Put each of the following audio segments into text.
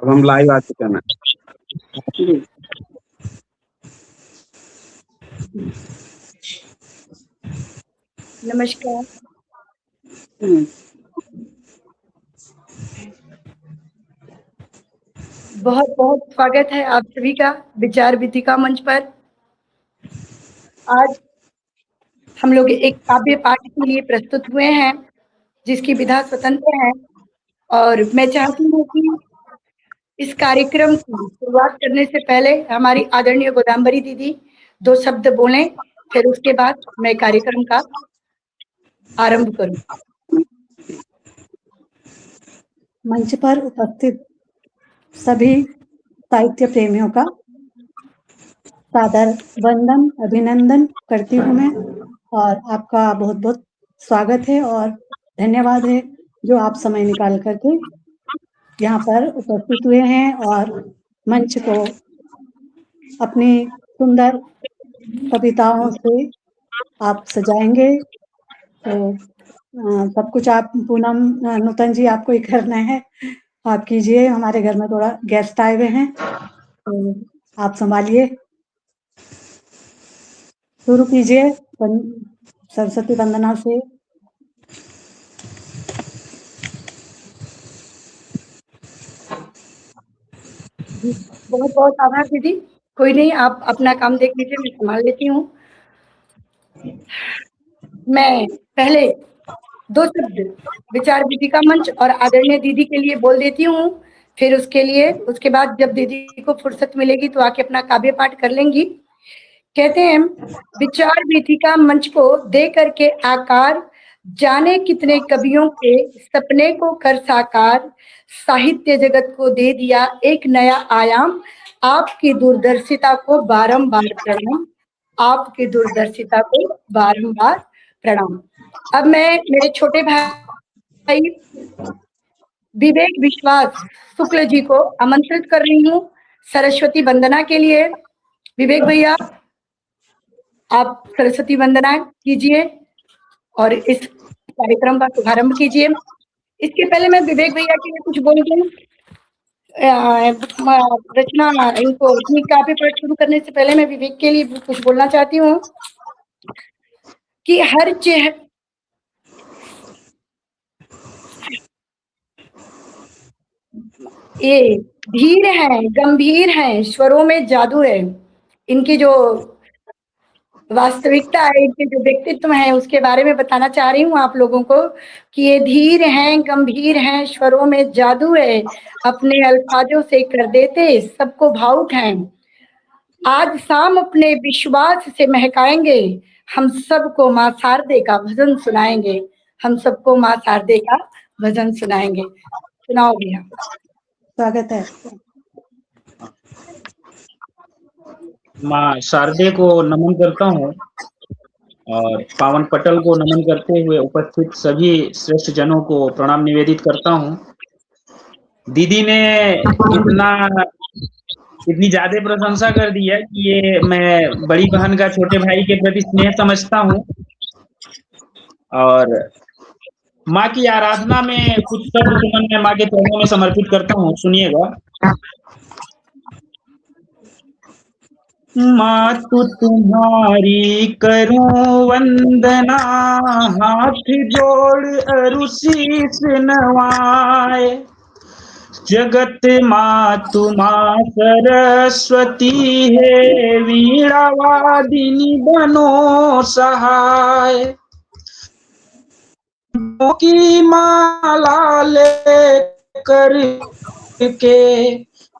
अब हम लाइव आ चुके हैं ना। नमस्कार। बहुत बहुत स्वागत है आप सभी का विचार वेदिका मंच पर। आज हम लोग एक काव्य पाठ के लिए प्रस्तुत हुए हैं जिसकी विधा स्वतंत्र है, और मैं चाहती हूँ कि इस कार्यक्रम की शुरुआत करने से पहले हमारी आदरणीय गोदाम्बरी दीदी 2 शब्द बोलें, फिर उसके बाद मैं कार्यक्रम का आरंभ करूं। मंच पर उपस्थित सभी साहित्य प्रेमियों का सादर वंदन अभिनंदन करती हूँ मैं, और आपका बहुत बहुत स्वागत है और धन्यवाद है जो आप समय निकाल करके यहाँ पर उपस्थित हुए हैं और मंच को अपनी सुंदर कविताओं से आप सजाएंगे। तो सब कुछ आप पूनम नूतन जी आपको ही करना है, आप कीजिए। हमारे घर में थोड़ा गेस्ट आए हुए हैं तो आप संभालिए, शुरू कीजिए सरस्वती वंदना से। बहुत बहुत आभार दीदी। कोई नहीं, आप अपना काम देख लीजिए, मैं संभाल लेती हूँ। मैं पहले 2 शब्द विचार वेदिका मंच और आदरणीय दीदी के लिए बोल देती हूँ, फिर उसके बाद जब दीदी को फुर्सत मिलेगी तो आके अपना काव्य पाठ कर लेंगी। कहते हैं, विचार वेदिका मंच को दे करके आकार, जाने कितने कवियों के सपने को कर साकार, साहित्य जगत को दे दिया एक नया आयाम, आपकी दूरदर्शिता को बारंबार प्रणाम, आपकी दूरदर्शिता को बारंबार प्रणाम। अब मैं मेरे छोटे भाई विवेक विश्वास शुक्ल जी को आमंत्रित कर रही हूँ सरस्वती वंदना के लिए। विवेक भैया, आप सरस्वती वंदना कीजिए और इस कार्यक्रम का शुभारंभ कीजिए। इसके पहले मैं विवेक भैया के लिए कुछ बोल दूं। रचना इनको अपनी काव्य पाठ शुरू करने से पहले मैं विवेक के लिए कुछ बोलना चाहती हूँ कि हर ये धीर हैं, गंभीर हैं, स्वरों में जादू है। इनकी जो वास्तविकता है, इनके जो व्यक्तित्व है, उसके बारे में बताना चाह रही हूँ आप लोगों को कि ये धीर हैं, गंभीर हैं, स्वरों में जादू है, अपने अल्फाजों से कर देते सबको भावुक हैं। आज शाम अपने विश्वास से महकाएंगे, हम सबको माँ शारदे का भजन सुनाएंगे, हम सबको माँ शारदे का भजन सुनाएंगे। सुनाओ भैया। स्वागत है। माँ शारदे को नमन करता हूँ और पावन पटल को नमन करते हुए उपस्थित सभी श्रेष्ठ जनों को प्रणाम निवेदित करता हूँ। दीदी ने इतनी ज्यादा प्रशंसा कर दी है कि ये मैं बड़ी बहन का छोटे भाई के प्रति स्नेह समझता हूँ, और माँ की आराधना में कुछ शब्द सुमन मैं माँ के चरणों में समर्पित करता हूँ। सुनिएगा। मातु तुम्हारी करूं वंदना, हाथ जोड़ अरु शीस नवाए, जगत मातु माँ सरस्वती है, वीणा वादिनी बनो सहाय, की माला लेकर के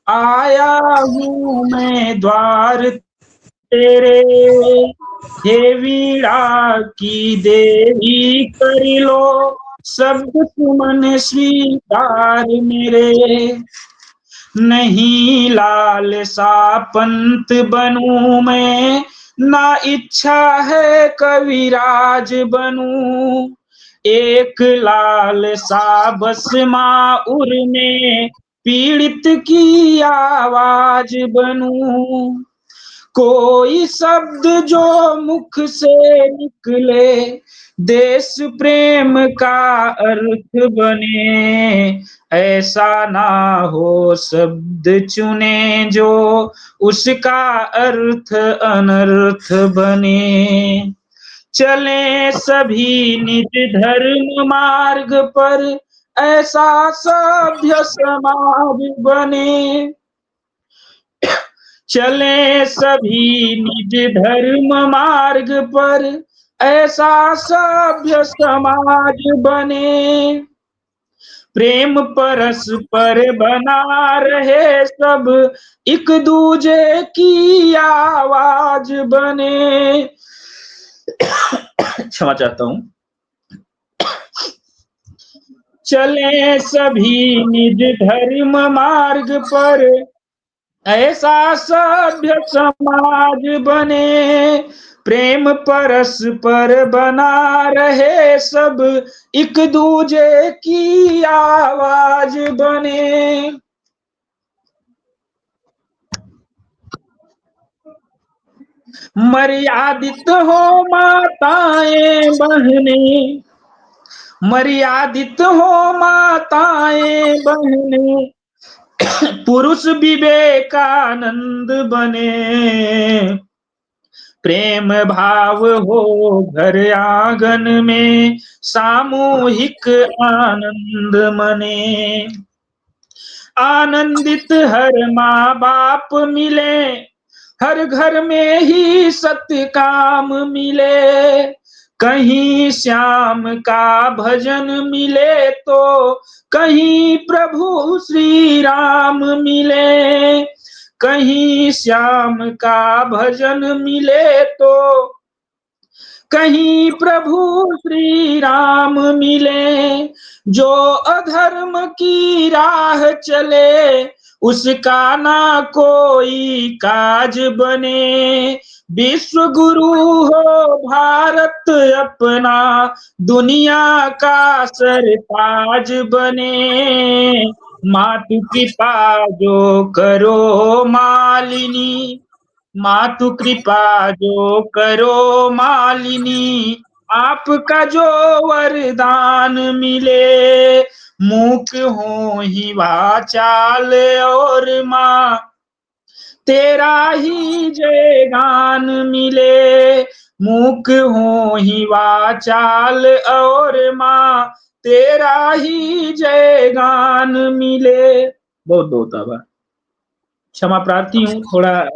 आया हूँ मैं द्वार तेरे, हे वीणा की देवी कर लो शब्द सुमन स्वीकार मेरे, नहीं लाल सा पंत बनूं मैं, ना इच्छा है कविराज बनूं, एक लाल सा बस माउर में पीड़ित की आवाज बनूं, कोई शब्द जो मुख से निकले देश प्रेम का अर्थ बने, ऐसा ना हो शब्द चुने जो उसका अर्थ अनर्थ बने। चले सभी निज धर्म मार्ग पर, ऐसा सभ्य समाज बने। चले सभी निज धर्म मार्ग पर, ऐसा सभ्य समाज बने। प्रेम परस्पर बना रहे सब, एक दूजे की आवाज बने। क्षमा चाहता हूं। चले सभी निज धर्म मार्ग पर, ऐसा सभ्य समाज बने। प्रेम परस्पर बना रहे सब, एक दूजे की आवाज बने। मर्यादित हो माताएं बहनें, मर्यादित हो माताएं बहनें, पुरुष विवेकानंद बने। प्रेम भाव हो घर आंगन में, सामूहिक आनंद मने। आनंदित हर माँ बाप मिले, हर घर में ही सत्य काम मिले। कहीं श्याम का भजन मिले तो कहीं प्रभु श्री राम मिले। कहीं श्याम का भजन मिले तो कहीं प्रभु श्री राम मिले। जो अधर्म की राह चले, उसका ना कोई काज बने। विश्व गुरु हो भारत अपना, दुनिया का सरताज बने। मातु कृपा जो करो मालिनी, मातु कृपा जो करो मालिनी, आपका जो वरदान मिले। मूक हो ही वाचाल और माँ, तेरा ही जय गान मिले। मूक हो ही वाचाल और माँ, तेरा ही जय गान मिले। बहुत बहुत आभार। क्षमा प्रार्थी हूँ, थोड़ा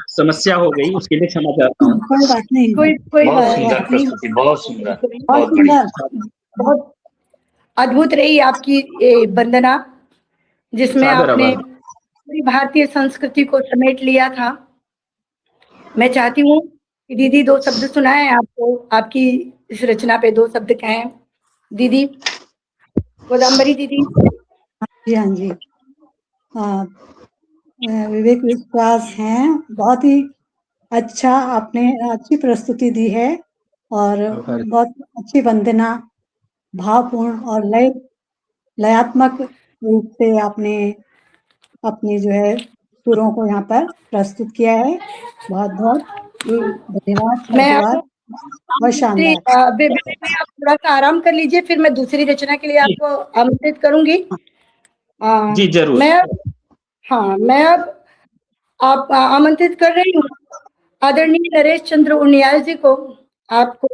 समस्या हो गई, उसके लिए क्षमा चाहता हूँ। कोई बात नहीं, कोई बहुत बात सुंदर नहीं। प्रस्तुति, बहुत सुंदर, बहुत बहुत बढ़िया। सुंदर। बहुत अद्भुत रही आपकी ये वंदना, जिसमें सादर आपने आभार। पूरी भारतीय संस्कृति को समेट लिया था। मैं चाहती हूँ कि दीदी 2 शब्द सुनाएं आपको, आपकी इस रचना पे 2 शब्द कहें। दीदी, गोदावरी दीदी। जी हाँ जी। विवेक विश्वास हैं, बहुत ही अच्छा आपने अच्छी प्रस्तुति दी है और आभार। बहुत अच्छी वंदना, भावपूर्ण और लयात्मक रूप से आपने अपनी जो है सुरों को यहाँ पर प्रस्तुत किया है। बहुत बहुत धन्यवाद, मैं साधुवाद, आपको बहुत शानदार। आप थोड़ा सा आराम कर लीजिए, फिर मैं दूसरी रचना के लिए आपको आमंत्रित करूंगी। जी जरूर। मैं अब आप आमंत्रित कर रही हूँ आदरणीय नरेश चंद्र उनियाल जी को। आपको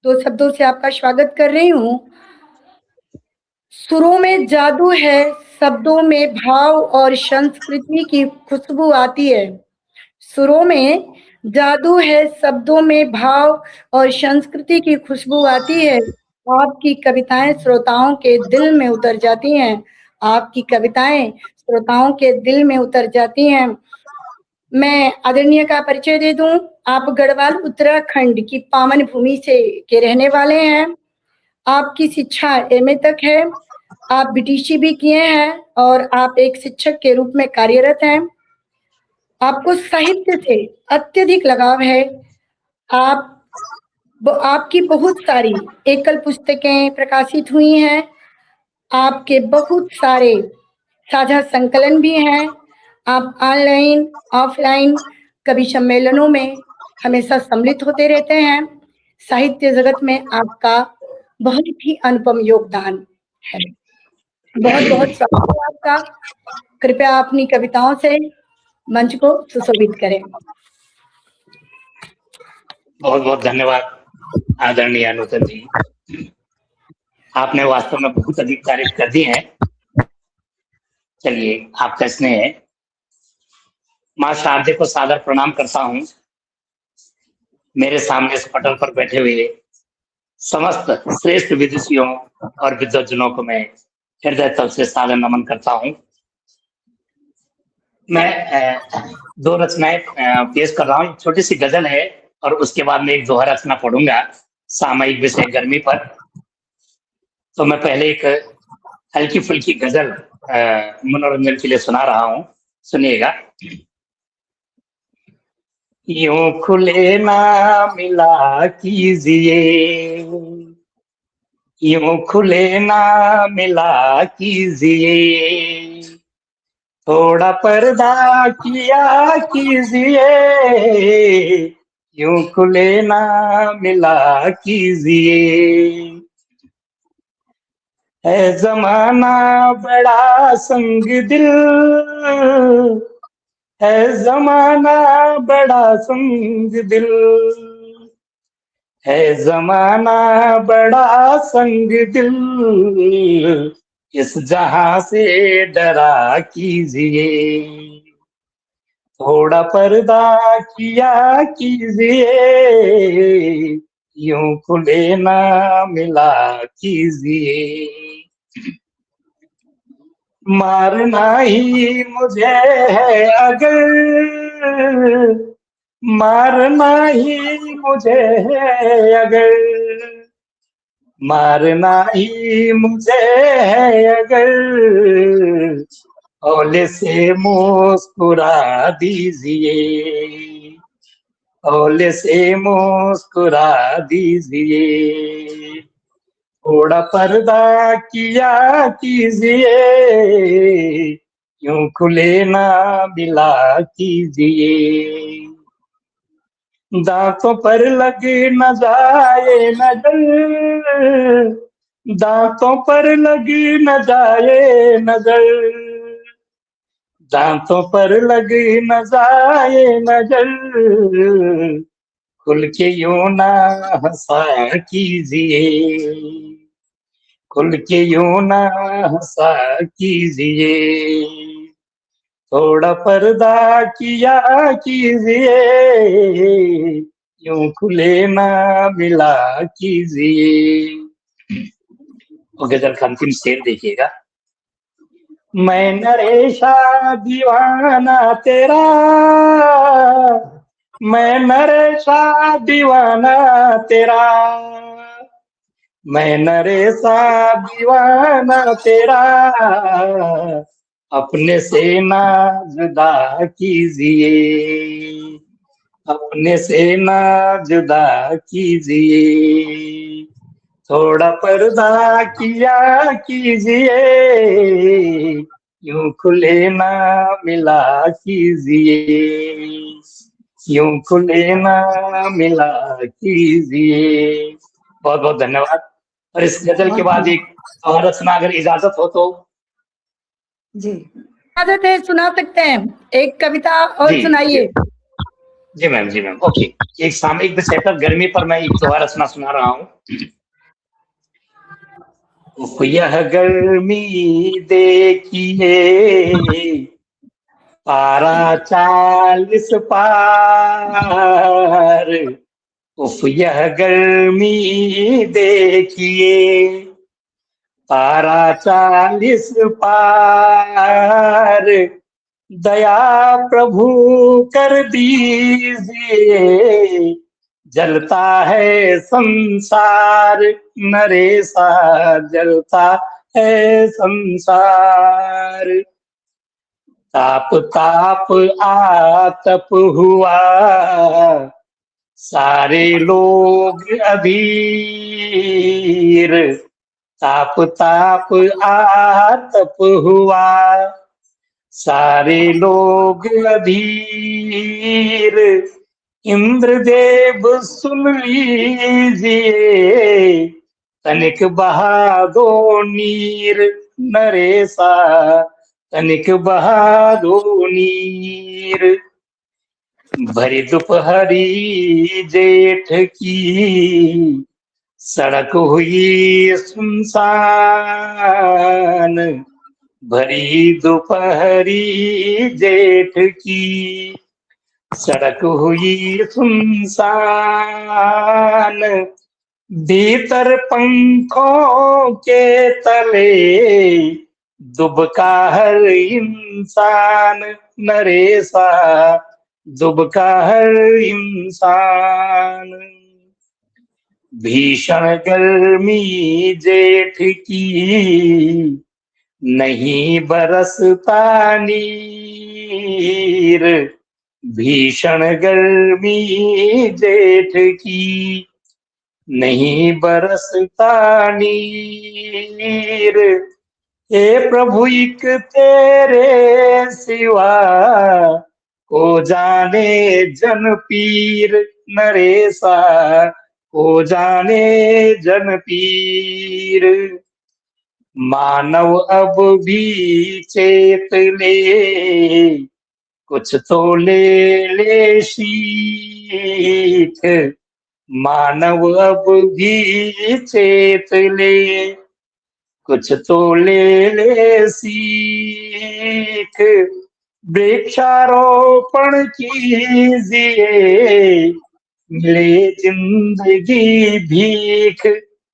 2 शब्दों से आपका स्वागत कर रही हूँ। सुरों में जादू है, शब्दों में भाव और संस्कृति की खुशबू आती है। सुरों में जादू है, शब्दों में भाव और संस्कृति की खुशबू आती है। आपकी कविताएं श्रोताओं के दिल में उतर जाती हैं। आपकी कविताएं श्रोताओं के दिल में उतर जाती हैं। मैं आदरणीय का परिचय दे दूं। आप गढ़वाल उत्तराखंड की पावन भूमि से के रहने वाले हैं। आपकी शिक्षा एमए तक है। आप बीटीसी भी किए हैं और आप एक शिक्षक के रूप में कार्यरत हैं। आपको साहित्य से अत्यधिक लगाव है। आपकी बहुत सारी एकल पुस्तकें प्रकाशित हुई हैं। आपके बहुत सारे साझा संकलन भी हैं। आप ऑनलाइन, ऑफलाइन कभी सम्मेलनों में हमेशा सम्मिलित होते रहते हैं। साहित्य जगत में आपका बहुत ही अनुपम योगदान है। बहुत-बहुत स्वागत है आपका। कृपया अपनी कविताओं से मंच को सुशोभित करें। बहुत-बहुत धन्यवाद आदरणीय अनुतन जी। आपने वास्तव में बहुत अधिक तारीफ कर दी है। चलिए, आपका स्नेह है। माँ शारदे को सादर प्रणाम करता हूँ। मेरे सामने इस पटल पर बैठे हुए समस्त श्रेष्ठ विदुषियों और विद्वज्जनों को मैं हृदय तल से सादर नमन करता हूँ। मैं दो रचनाएं पेश कर रहा हूँ। छोटी सी गजल है और उसके बाद मैं एक दोहा रचना पढ़ूंगा सामयिक विषय गर्मी पर। तो मैं पहले एक हल्की फुल्की गजल मनोरंजन के लिए सुना रहा हूँ, सुनिएगा। यूं खुले ना मिला कीजिए, यूं खुले ना मिला कीजिए, थोड़ा पर्दा किया कीजिए, यूं खुले ना मिला कीजिए। है जमाना बड़ा संग दिल, है जमाना बड़ा संग दिल, है जमाना बड़ा संग दिल, इस जहां से डरा कीजिए, थोड़ा पर्दा किया कीजिए, यूं खुले ना मिला कीजिए। मारना ही मुझे है अगर, मारना ही मुझे है अगर, मारना ही मुझे है अगर, हौले से मुस्कुरा दीजिए, हौले से मुस्कुरा दीजिए, थोड़ा पर्दा किया कीजिए, यूं खुले ना मिला कीजिए। दांतों पर लग न जाए नजर, दांतों पर लग न जाए नजर, दांतों पर लग न जाए नजर, खुल के यूं ना हंसा कीजिए, खुल के यूं ना हंसा कीजिए, थोड़ा पर्दा किया कीजिए, यूं खुले ना मिला कीजिए। और गजल का अंतिम शेर देखिएगा। मैं नरेशा दीवाना तेरा, मैं नरेशा दीवाना तेरा, मैं नरेशा दीवाना तेरा, अपने से ना जुदा कीजिए, अपने से ना जुदा कीजिए, थोड़ा पर्दा किया कीजिए, यूं खुले ना मिला कीजिए, यूं खुले ना मिला कीजिए। बहुत बहुत धन्यवाद। और इस गजल के बाद एक और रचना अगर इजाजत हो तो। जी इजाजत है, सुना सकते हैं। एक कविता और जी सुनाइए। जी मैम, जी मैम, ओके। एक सामयिक विषय पर गर्मी पर मैं एक दोहा रचना सुना रहा हूँ। उफ यह गर्मी देखिए, पारा 40 पार, उफ यह गर्मी देखिए, पारा 40 पार, दया प्रभु कर दीजिए, जलता है संसार, नरेशा जलता है संसार, ताप ताप आतप हुआ, सारे लोग अधीर, ताप ताप आतप हुआ, सारे लोग अधीर, इंद्रदेव सुन लीजिए, तनिक बहा दो नीर नरेसा, तनिक बहा दो नीर। भरी दोपहरी जेठ की सड़क हुई सुनसान, भरी दोपहरी जेठ की सड़क हुई सुनसान, भीतर पंखों के तले दुबका हर इंसान नरेसा, दुबका हर इंसान। भीषण गर्मी जेठ की नहीं बरसता नीर, भीषण गर्मी जेठ की नहीं बरसता नीर। हे प्रभु एक तेरे सिवा को जाने जन पीर नरेसा, को जाने जन पीर। मानव अब भी चेत ले, कुछ तो ले सीख, मानव अब भी चेत ले, कुछ तो ले सीख। वृक्षारोपण कीजिए, मिले जिंदगी भीख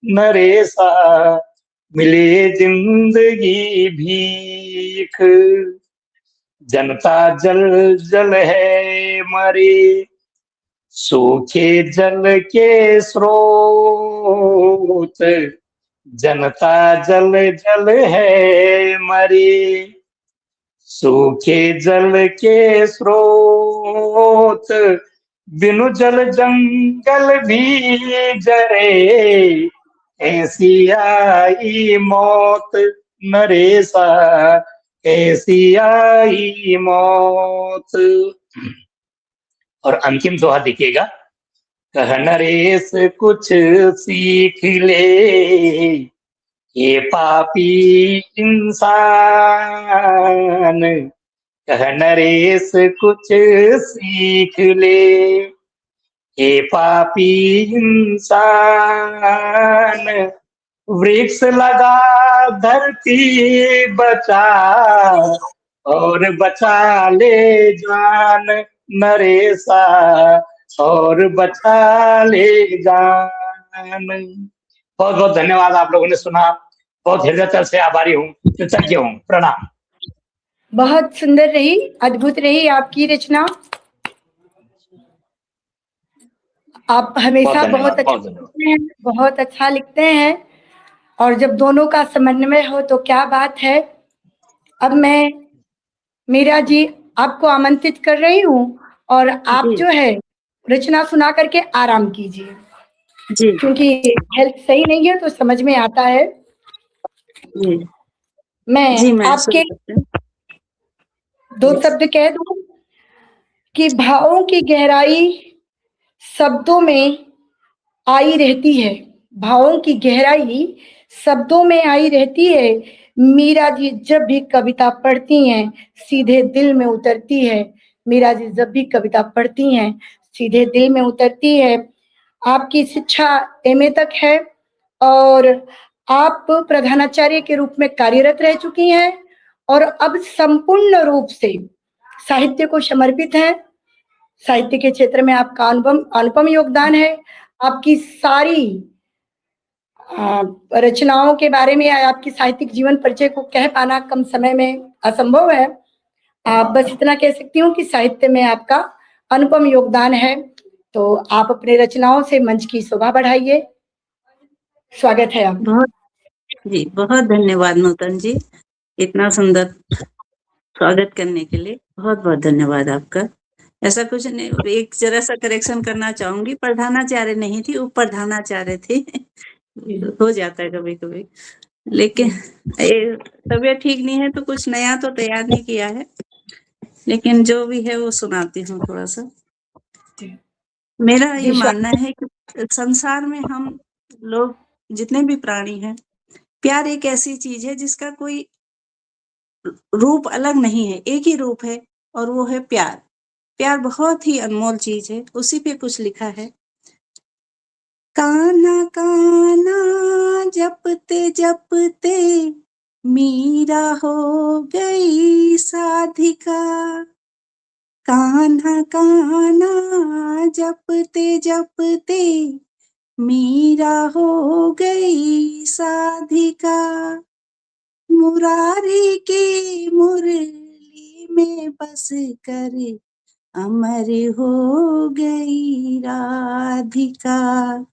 नरेसा, मिले जिंदगी भीख। जनता जल जल है मरे, सूखे जल के स्रोत, जनता जल जल है मरे, सूखे जल के स्रोत। बिनु जल जंगल भी जरे, ऐसी आई मौत नरेसा, ऐसी आई मौत। और अंतिम दोहा देखिएगा, कह नरेश कुछ सीख ले, ये पापी इंसान, कह नरेश कुछ सीख ले, ये पापी इंसान। वृक्ष लगा धरती बचा, और बचा ले जान नरेसा, और बचा ले जान। बहुत बहुत धन्यवाद, आप लोगों ने सुना, बहुत हृदय से आभारी हूँ, कृतज्ञ हूँ, प्रणाम। बहुत सुंदर रही, अद्भुत रही आपकी रचना। आप हमेशा बहुत अच्छा लिखते हैं, बहुत अच्छा लिखते हैं, और जब दोनों का समन्वय हो तो क्या बात है। अब मैं मीरा जी आपको आमंत्रित कर रही हूँ, और आप जो है रचना सुना करके आराम कीजिए जी, क्योंकि हेल्थ सही नहीं है तो समझ में आता है। जी, मैं आपके दो शब्द कह दूं कि भावों की गहराई शब्दों में आई रहती है, भावों की गहराई शब्दों में आई रहती है। मीरा जी जब भी कविता पढ़ती हैं सीधे दिल में उतरती है, मीरा जी जब भी कविता पढ़ती हैं सीधे दिल में उतरती है। आपकी शिक्षा एमए तक है और आप प्रधानाचार्य के रूप में कार्यरत रह चुकी हैं और अब संपूर्ण रूप से साहित्य को समर्पित हैं। साहित्य के क्षेत्र में आपका अनुपम योगदान है। आपकी सारी रचनाओं के बारे में, आपकी साहित्यिक जीवन परिचय को कह पाना कम समय में असंभव है। आप बस इतना कह सकती हूँ कि साहित्य में आपका अनुपम योगदान है, तो आप अपने रचनाओं से मंच की शोभा बढ़ाइए। स्वागत है आपका। बहुत धन्यवाद नूतन जी, इतना सुंदर स्वागत करने के लिए बहुत बहुत धन्यवाद आपका। ऐसा कुछ नहीं, एक जरा सा करेक्शन करना चाहूंगी, प्रधानाचार्य नहीं थी, उप प्रधानाचार्य थी। हो जाता है कभी कभी। लेकिन तबीयत ठीक नहीं है तो कुछ नया तो तैयार नहीं किया है, लेकिन जो भी है वो सुनाती हूँ थोड़ा सा। मेरा ये मानना है कि संसार में हम लोग जितने भी प्राणी हैं, प्यार एक ऐसी चीज है जिसका कोई रूप अलग नहीं है, एक ही रूप है और वो है प्यार। प्यार बहुत ही अनमोल चीज है। उसी पे कुछ लिखा है, कान्हा कान्हा जपते जपते मीरा हो गई साधिका। कान्हा कान्हा जपते जपते मीरा हो गई साधिका। मुरारी की मुरली में बस कर अमर हो गई राधिका।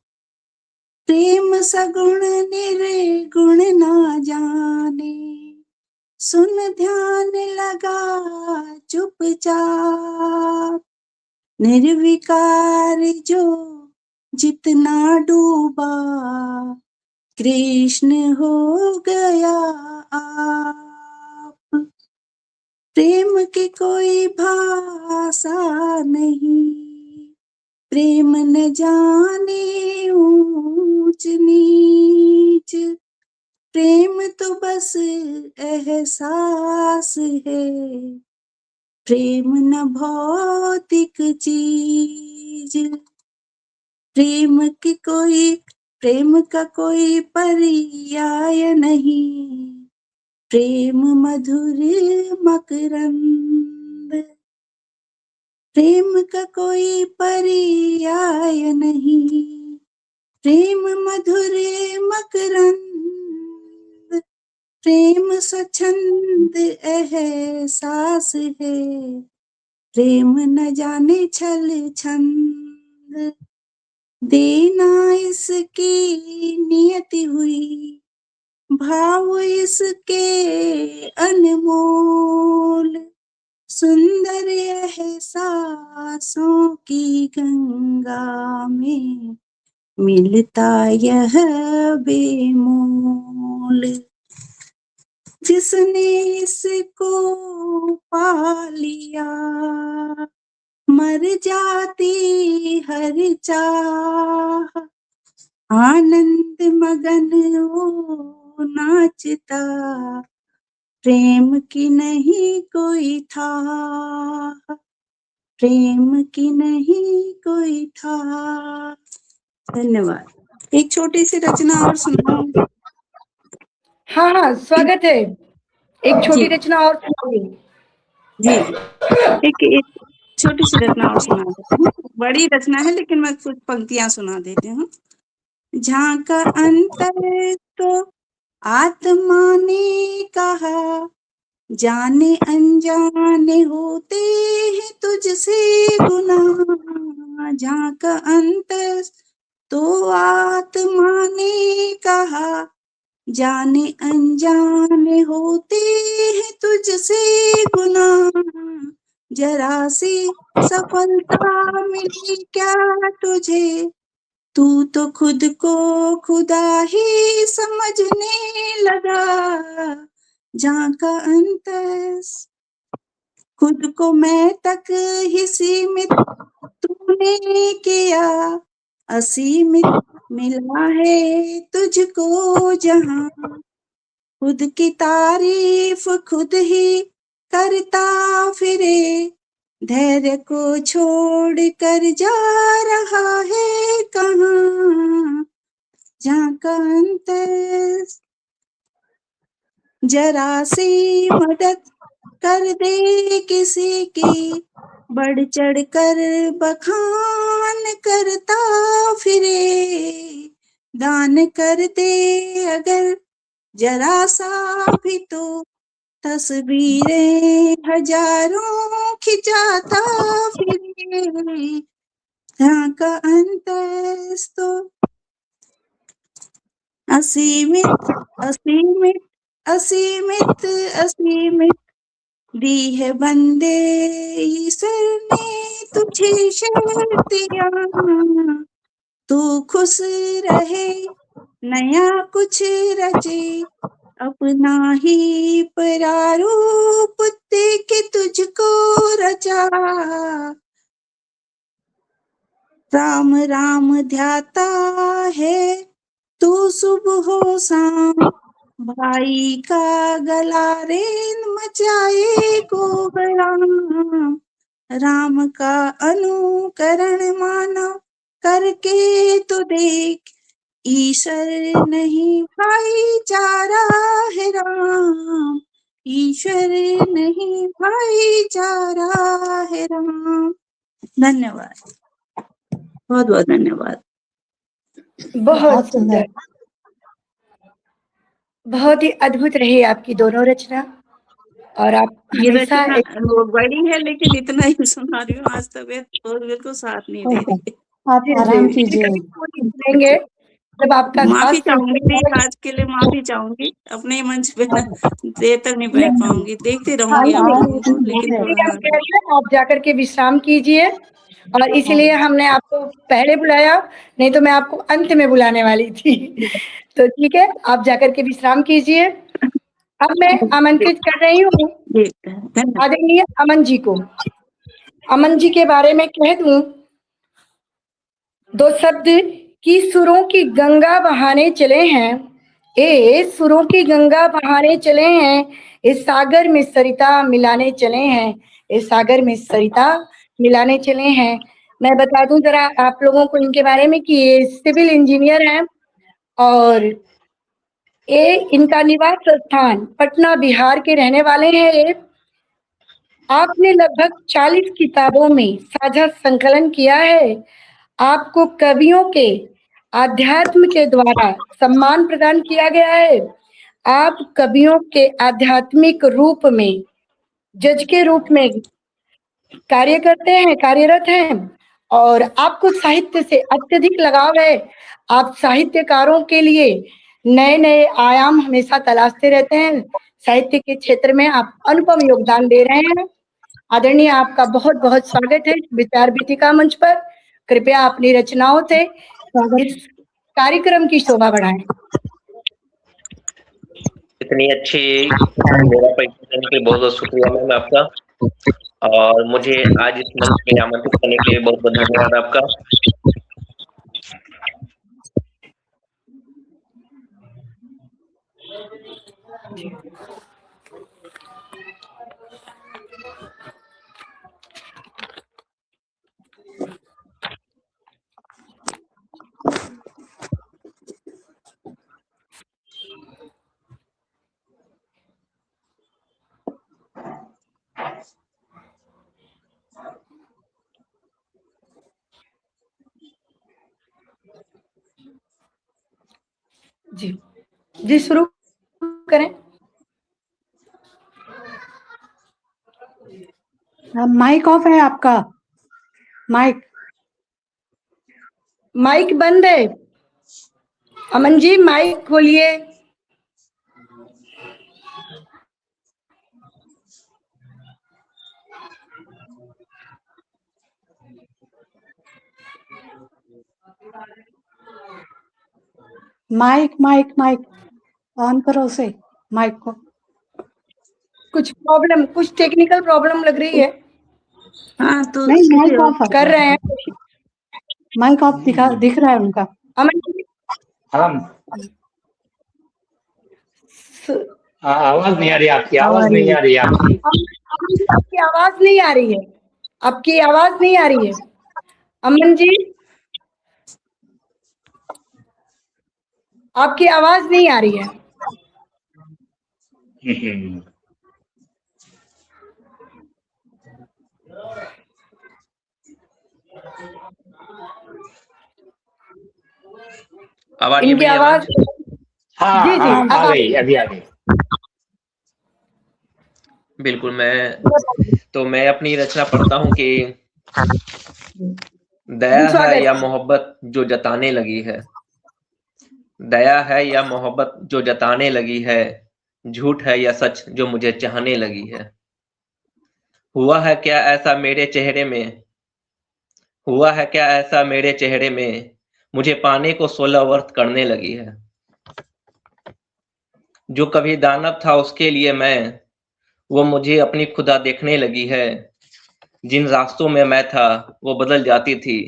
प्रेम सगुण निर्गुण ना जाने, सुन ध्यान लगा चुपचाप। निर्विकार जो जितना डूबा, कृष्ण हो गया आप। प्रेम की कोई भाषा नहीं, प्रेम न जाने ऊंच नीच। प्रेम तो बस एहसास है, प्रेम न भौतिक चीज। प्रेम का कोई पर्याय नहीं, प्रेम मधुर मकरंद। प्रेम का कोई पर्याय नहीं, प्रेम मधुर मकरंद। प्रेम स्वच्छंद एहसास है, प्रेम न जाने छल छंद। देना इसकी नियति हुई, भाव इसके अनमोल। सुंदर एहसासों की गंगा में मिलता यह बेमोल। जिसने इसको पा लिया, मर जाती हर चाह। आनंद मगन वो नाचता, प्रेम की नहीं कोई था, प्रेम की नहीं कोई था। धन्यवाद। एक छोटी सी रचना और सुनाऊं? हाँ हाँ, स्वागत है। एक छोटी रचना और सुनाओगे? जी, एक छोटी सी रचना और सुना देती हूँ। बड़ी रचना है लेकिन मैं कुछ पंक्तियां सुना देती हूँ। झांका अंतर तो आत्मा ने कहा, जाने अनजाने होते हैं तुझसे गुनाह। झांका अंतर तो आत्मा ने कहा, जाने अनजाने होते हैं तुझसे गुनाह। जरा सी सफलता मिली क्या तुझे, तू तो खुद को खुदा ही समझने लगा। झांका अंतर खुद को मैं तक ही सीमित तूने किया। असीमित मिला है तुझको जहां, खुद की तारीफ खुद ही करता फिरे। धैर्य को छोड़ कर जा रहा है कहाँ। झांका अंतर जरा सी मदद कर दे किसी की, बढ़ चढ़ कर बखान करता फिरे। दान कर दे अगर जरा सा भी तो, तस्वीरें हजारों खिंचाता फिरे। झांका अंतर तो असीमित असीमित असीमित असीमित दी है बंदे ईश्वर ने तुझे शर्तियां। तू खुश रहे नया कुछ रचे अपना ही प्रारूप देके तुझको रचा। राम राम ध्याता है तू सुबह हो शाम, भाई का गला रेन मचाए को राम। राम का अनुकरण मानव करके तो देख, ईश्वर नहीं भाईचारा है राम, ईश्वर नहीं भाईचारा है राम। धन्यवाद, बहुत बहुत धन्यवाद। बहुत सुंदर, बहुत ही अद्भुत रही आपकी दोनों रचना। और आप ये हमेशा रचना वो बड़ी है लेकिन इतना ही सुना रही हूँ, आज तबियत बिल्कुल साथ नहीं दे रही है। आप आराम कीजिए। सुनेंगे जब आपका माफी स्वास्थ्य चाहूंगी, नहीं आज के लिए माफी चाहूंगी, अपने ही मंच पे ना देर तक नहीं बैठ पाऊंगी, देखती रहूंगी आप लोगों को, लेकिन थोड़ा आप जाकर के विश्राम कीजिए, और इसलिए हमने आपको पहले बुलाया, नहीं तो मैं आपको अंत में बुलाने वाली थी। तो ठीक है, आप जाकर के विश्राम कीजिए। अब मैं आमंत्रित कर रही हूँ धन्यवाद। आदरणीय अमन जी को। अमन जी के बारे में कह दूं, दो शब्द की सुरों की गंगा बहाने चले हैं, ए सुरों की गंगा बहाने चले हैं, इस सागर में सरिता मिलाने चले हैं, इस सागर में सरिता मिलाने चले हैं। मैं बता दूं जरा आप लोगों को इनके बारे में कि ये सिविल इंजीनियर हैं, और ये इनका निवास स्थान पटना बिहार के रहने वाले हैं। ये आपने लगभग 40 किताबों में साझा संकलन किया है। आपको कवियों के आध्यात्म के द्वारा सम्मान प्रदान किया गया है। आप कवियों के आध्यात्मिक रूप में जज के रूप में कार्य करते हैं, कार्यरत हैं, और आपको साहित्य से अत्यधिक लगाव है। आप साहित्यकारों के लिए नए नए आयाम हमेशा तलाशते रहते हैं। साहित्य के क्षेत्र में आप अनुपम योगदान दे रहे हैं। आदरणीय, आपका बहुत बहुत स्वागत है विचार वेदिका मंच पर। कृपया अपनी रचनाओं से इस कार्यक्रम की शोभा बढ़ाएं। इतनी अच्छी मेरा परिचय देने के लिए बहुत बहुत शुक्रिया मैम आपका, और मुझे आज इस मंच में आमंत्रित करने के लिए बहुत बहुत धन्यवाद आपका। जी जी, शुरू करें। माइक ऑफ है आपका, माइक माइक बंद है। अमन जी माइक खोलिए। माइक माइक माइक ऑन करो उसे, माइक को। कुछ प्रॉब्लम, कुछ टेक्निकल प्रॉब्लम लग रही है। हाँ तो नहीं, माइक ऑफ है, कर रहे हैं। माइक ऑफ दिख रहा है उनका। अमन जी, आवाज नहीं आ रही आपकी, आवाज नहीं आ रही आपकी। आपकी आवाज नहीं आ रही है, आपकी आवाज नहीं आ रही है अमन जी, आपकी आवाज नहीं आ रही है। अब आ रही है इनकी मेरी आवाज, हाँ, जी जी, हाँ, अब आ गई, अभी आ गई। बिल्कुल। मैं अपनी रचना पढ़ता हूँ कि दया है या मोहब्बत जो जताने लगी है, दया है या मोहब्बत जो जताने लगी है, झूठ है या सच जो मुझे चाहने लगी है। हुआ है क्या ऐसा मेरे चेहरे में, हुआ है क्या ऐसा मेरे चेहरे में, मुझे पाने को 16 वर्ष करने लगी है। जो कभी दानव था उसके लिए मैं, वो मुझे अपनी खुदा देखने लगी है। जिन रास्तों में मैं था वो बदल जाती थी,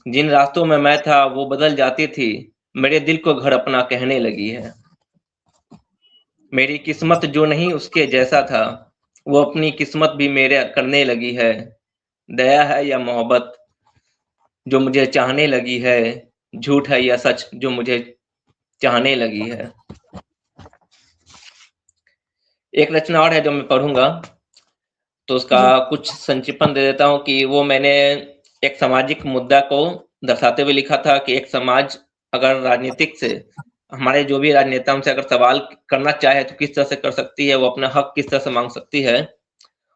जिन रास्तों में मैं था वो बदल जाती थी, मेरे दिल को घर अपना कहने लगी है। मेरी किस्मत जो नहीं उसके जैसा था, वो अपनी किस्मत भी मेरे करने लगी है। दया है या मोहब्बत जो मुझे चाहने लगी है, झूठ है या सच जो मुझे चाहने लगी है। एक रचना और है जो मैं पढ़ूंगा, तो उसका कुछ संक्षिप्त दे देता हूँ कि वो मैंने एक सामाजिक मुद्दा को दर्शाते हुए लिखा था कि एक समाज अगर राजनीतिक से, हमारे जो भी राजनेता हमसे अगर सवाल करना चाहे तो किस तरह से कर सकती है, वो अपना हक किस तरह से मांग सकती है।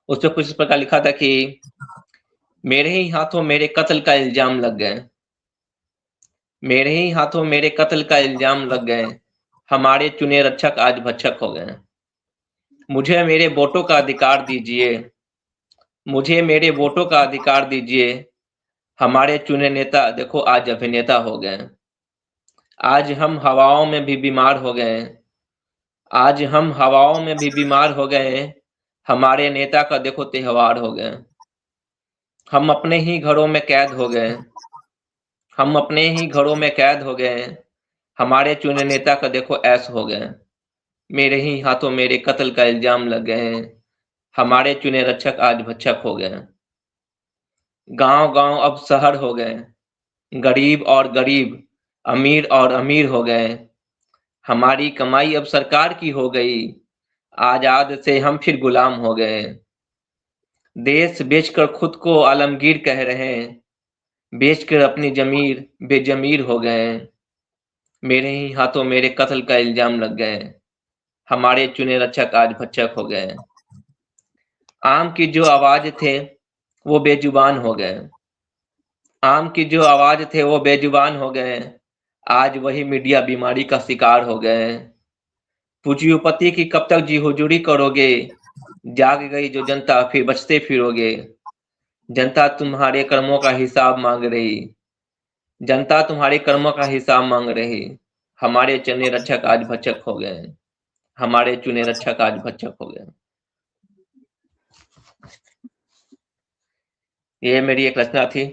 उस पर कुछ इस प्रकार लिखा था कि मेरे ही हाथों मेरे कत्ल का इल्जाम लग गए, मेरे ही हाथों मेरे कत्ल का इल्जाम लग गए, हमारे चुने रक्षक आज भक्षक हो गए। मुझे मेरे वोटों का अधिकार दीजिए, मुझे मेरे वोटों का अधिकार दीजिए, हमारे चुने नेता देखो आज अभिनेता हो गए। आज हम हवाओं में भी बीमार हो गए, आज हम हवाओं में भी बीमार हो गए, हमारे नेता का देखो त्योहार हो गए। हम अपने ही घरों में कैद हो गए, हम अपने ही घरों में कैद हो गए, हमारे चुने नेता का देखो ऐश हो गए। मेरे ही हाथों मेरे कत्ल का इल्जाम लग गए, हमारे चुने रक्षक आज भक्षक हो गए। गांव-गांव अब शहर हो गए, गरीब और गरीब, अमीर और अमीर हो गए। हमारी कमाई अब सरकार की हो गई, आजाद से हम फिर गुलाम हो गए। देश बेचकर खुद को आलमगीर कह रहे हैं, बेचकर अपनी जमीर बेजमीर हो गए। मेरे ही हाथों मेरे कत्ल का इल्जाम लग गए, हमारे चुने रक्षक आज भक्षक हो गए। आम की जो आवाज थे वो बेजुबान हो गए, आम की जो आवाज थे वो बेजुबान हो गए, आज वही मीडिया बीमारी का शिकार हो गए। पूंजीपति की कब तक जी हुजूरी करोगे, जाग गई जो जनता फिर बचते फिरोगे। जनता तुम्हारे कर्मों का हिसाब मांग रही, जनता तुम्हारे कर्मों का हिसाब मांग रही। हमारे चुने रक्षक आज भक्षक हो गए, हमारे चुने रक्षक आज भक्षक हो गए। ये मेरी एक रचना थी।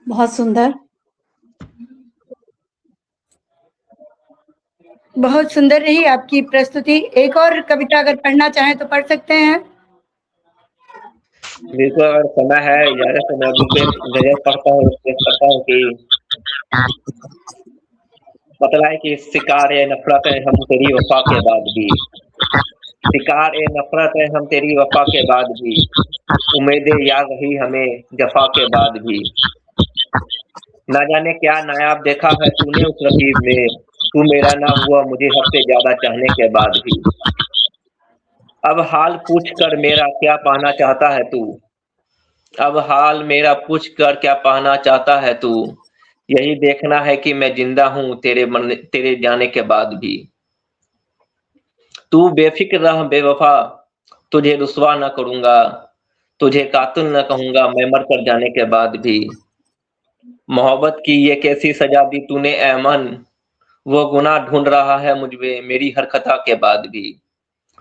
बहुत सुंदर। बहुत सुंदर रही आपकी प्रस्तुति। एक और कविता अगर पढ़ना चाहें तो पढ़ सकते हैं। बिल्कुल, अगर समय है, ज्यादा समय बिल्कुल एक गजल पढ़ता हूँ, करता हूँ कि बतलाए कि शिकार ए नफरत है हम तेरी वफा के बाद भी, शिकार ए नफरत है हम तेरी वफा के बाद भी, उम्मीदें याद रही हमें जफा के बाद भी। ना जाने क्या नायाब देखा है तूने उस रकीब में, तू मेरा ना हुआ मुझे हद से ज्यादा चाहने के बाद भी। अब हाल पूछ कर मेरा क्या पाना चाहता है तू, अब हाल मेरा पूछ कर क्या पाना चाहता है तू, यही देखना है कि मैं जिंदा हूं तेरे जाने के बाद भी। तू बेफिक्र रह बेवफा, तुझे रुसवा न करूंगा, तुझे कातिल न कहूंगा मैं मर कर जाने के बाद भी। मोहब्बत की ये कैसी सजा दी तूने ऐ मन, वो गुनाह ढूंढ रहा है मुझ में मेरी हर खता के बाद भी,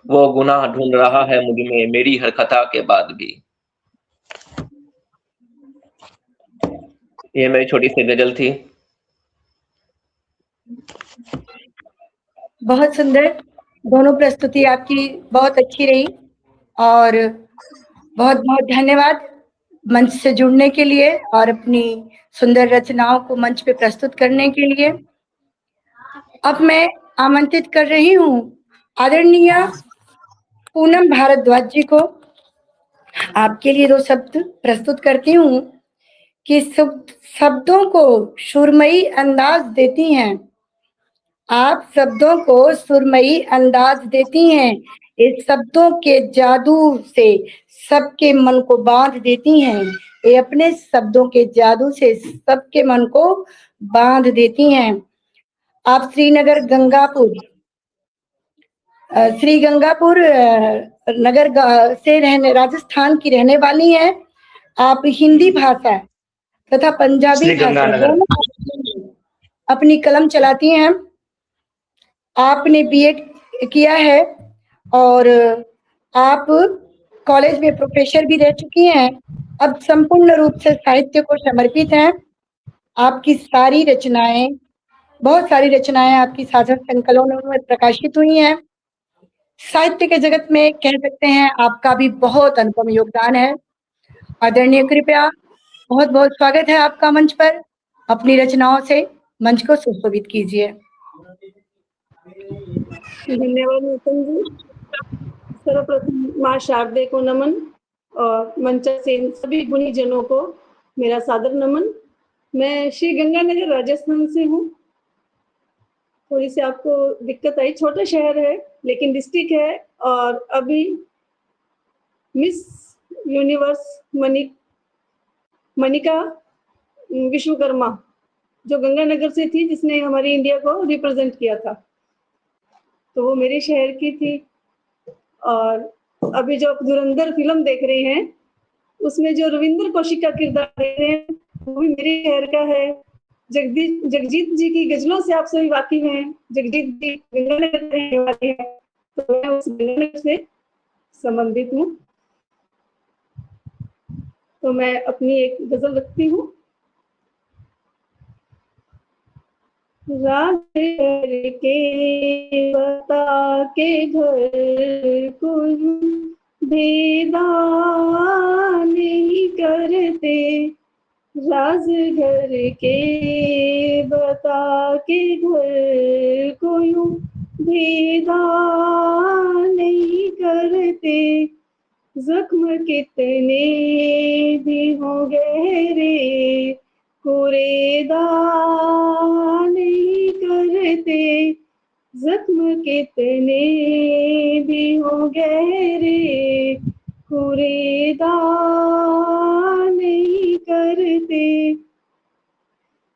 वो गुनाह ढूंढ रहा है मुझ में मेरी हर खता के बाद भी। ये मेरी छोटी सी गजल थी। बहुत सुंदर, दोनों प्रस्तुति आपकी बहुत अच्छी रही और बहुत बहुत धन्यवाद मंच से जुड़ने के लिए और अपनी सुंदर रचनाओं को मंच पे प्रस्तुत करने के लिए। अब मैं आमंत्रित कर रही हूँ आदरणीय पूनम भारद्वाज जी को। आपके लिए 2 शब्द प्रस्तुत करती हूँ कि शब्दों को सुरमई अंदाज देती हैं, आप शब्दों को सुरमई अंदाज देती हैं, इस शब्दों के जादू से सबके मन को बांध देती हैं, ये अपने शब्दों के जादू से सबके मन को बांध देती हैं। आप श्रीनगर गंगापुर श्री गंगापुर नगर से राजस्थान की रहने वाली हैं। आप हिंदी भाषा तथा पंजाबी भाषा अपनी कलम चलाती हैं। आपने बीएड किया है और आप कॉलेज में प्रोफेसर भी रह चुकी हैं। अब संपूर्ण रूप से साहित्य को समर्पित हैं। आपकी सारी रचनाएं, बहुत सारी रचनाएं आपकी साझा संकलनों में प्रकाशित हुई हैं। साहित्य के जगत में कह सकते हैं आपका भी बहुत अनुपम योगदान है। आदरणीय, कृपया बहुत-बहुत स्वागत है आपका मंच पर। अपनी रचनाओं से मंच को सुशोभित कीजिए। धन्यवाद नूतन जी। सर्वप्रथम माँ शारदे को नमन और मंचासीन सभी गुणी जनों को मेरा सादर नमन। मैं श्री गंगानगर राजस्थान से हूँ। थोड़ी सी आपको दिक्कत आई, छोटा शहर है लेकिन डिस्ट्रिक्ट है। और अभी मिस यूनिवर्स मनिका विश्वकर्मा जो गंगानगर से थी, जिसने हमारी इंडिया को रिप्रेजेंट किया था, तो वो मेरे शहर की थी। और अभी जो आप धुरंधर फिल्म देख रहे हैं, उसमें जो रविंद्र कौशिक का किरदार देख रहे हैं, वो भी मेरे शहर का है। जगजीत जी की गजलों से आप सभी वाकिफ हैं। जगजीत जी गंगानगर के रहने वाले हैं, तो मैं उस गंगानगर से संबंधित हूँ। तो मैं अपनी एक गजल रखती हूँ। रात घर के बता के घर को भेदा नहीं करते, राज घर के बता के घर को यूं भेदा नहीं करते, जख्म कितने भी हो गहरे कुरेदा नहीं करते, जख्म कितने भी हो गहरे कुरेदा नहीं करते।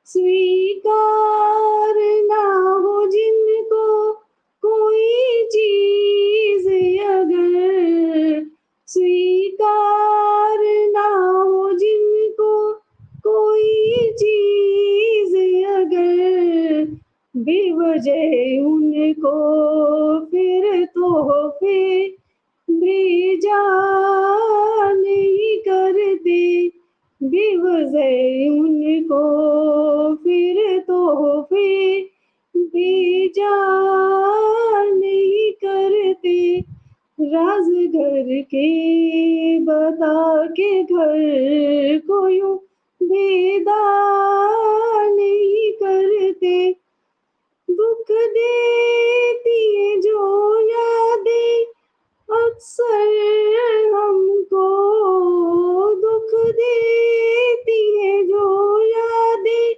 स्वीकार ना हो जिनको कोई चीज अगर, स्वीकार ना हो जिनको कोई चीज अगर, बेवजह उनको फिर तोहफे भेजा नहीं करते, बेवजह उनको फिर तोहफे भेजा नहीं करते, राज घर के बता के घर को यूं भेदा नहीं करते, दुख देती है जो यादें अक्सर हमको, दुख देती है जो यादें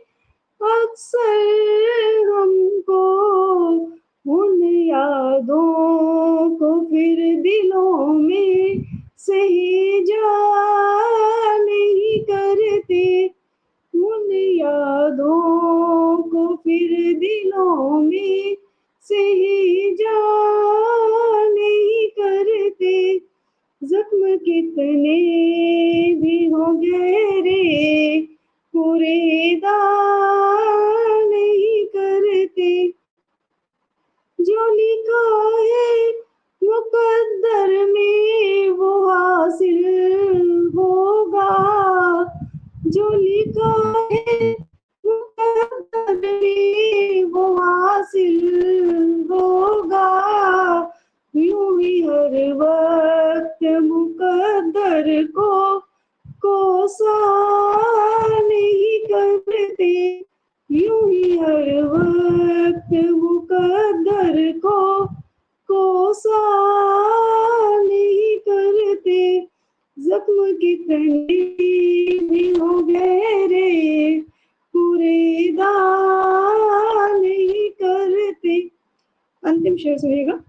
अक्सर हमको, उन यादों को फिर दिलों में सहेजा नहीं करते, उन यादों को फिर दिलों में सहेजा नहीं करते, जख्म कितने भी हो गहरे कुरेदा नहीं करते, जो लिखा है मुकद्दर में वो हासिल होगा, जो लिखा है मुकद्दर में वो हासिल होगा, यूं ही हर वक्त मुकद्दर को कोसा नहीं करते, यूं ही हर वक्त मुकद्दर को कोसा नहीं करते, जख्म कितने भी हो गहरे कुरेदा नहीं करते। अंतिम शेर सुनिएगा।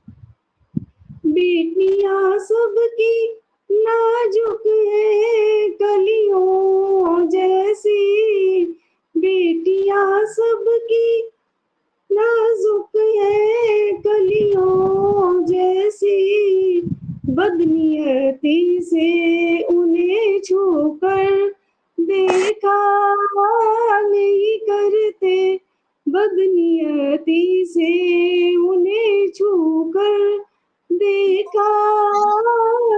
बेटियां सबकी नाजुक है कलियों जैसी, बेटियां सबकी नाजुक है कलियों जैसी, बदनियती से उन्हें छूकर देखा नहीं करते, बदनियती से उन्हें छूकर देखा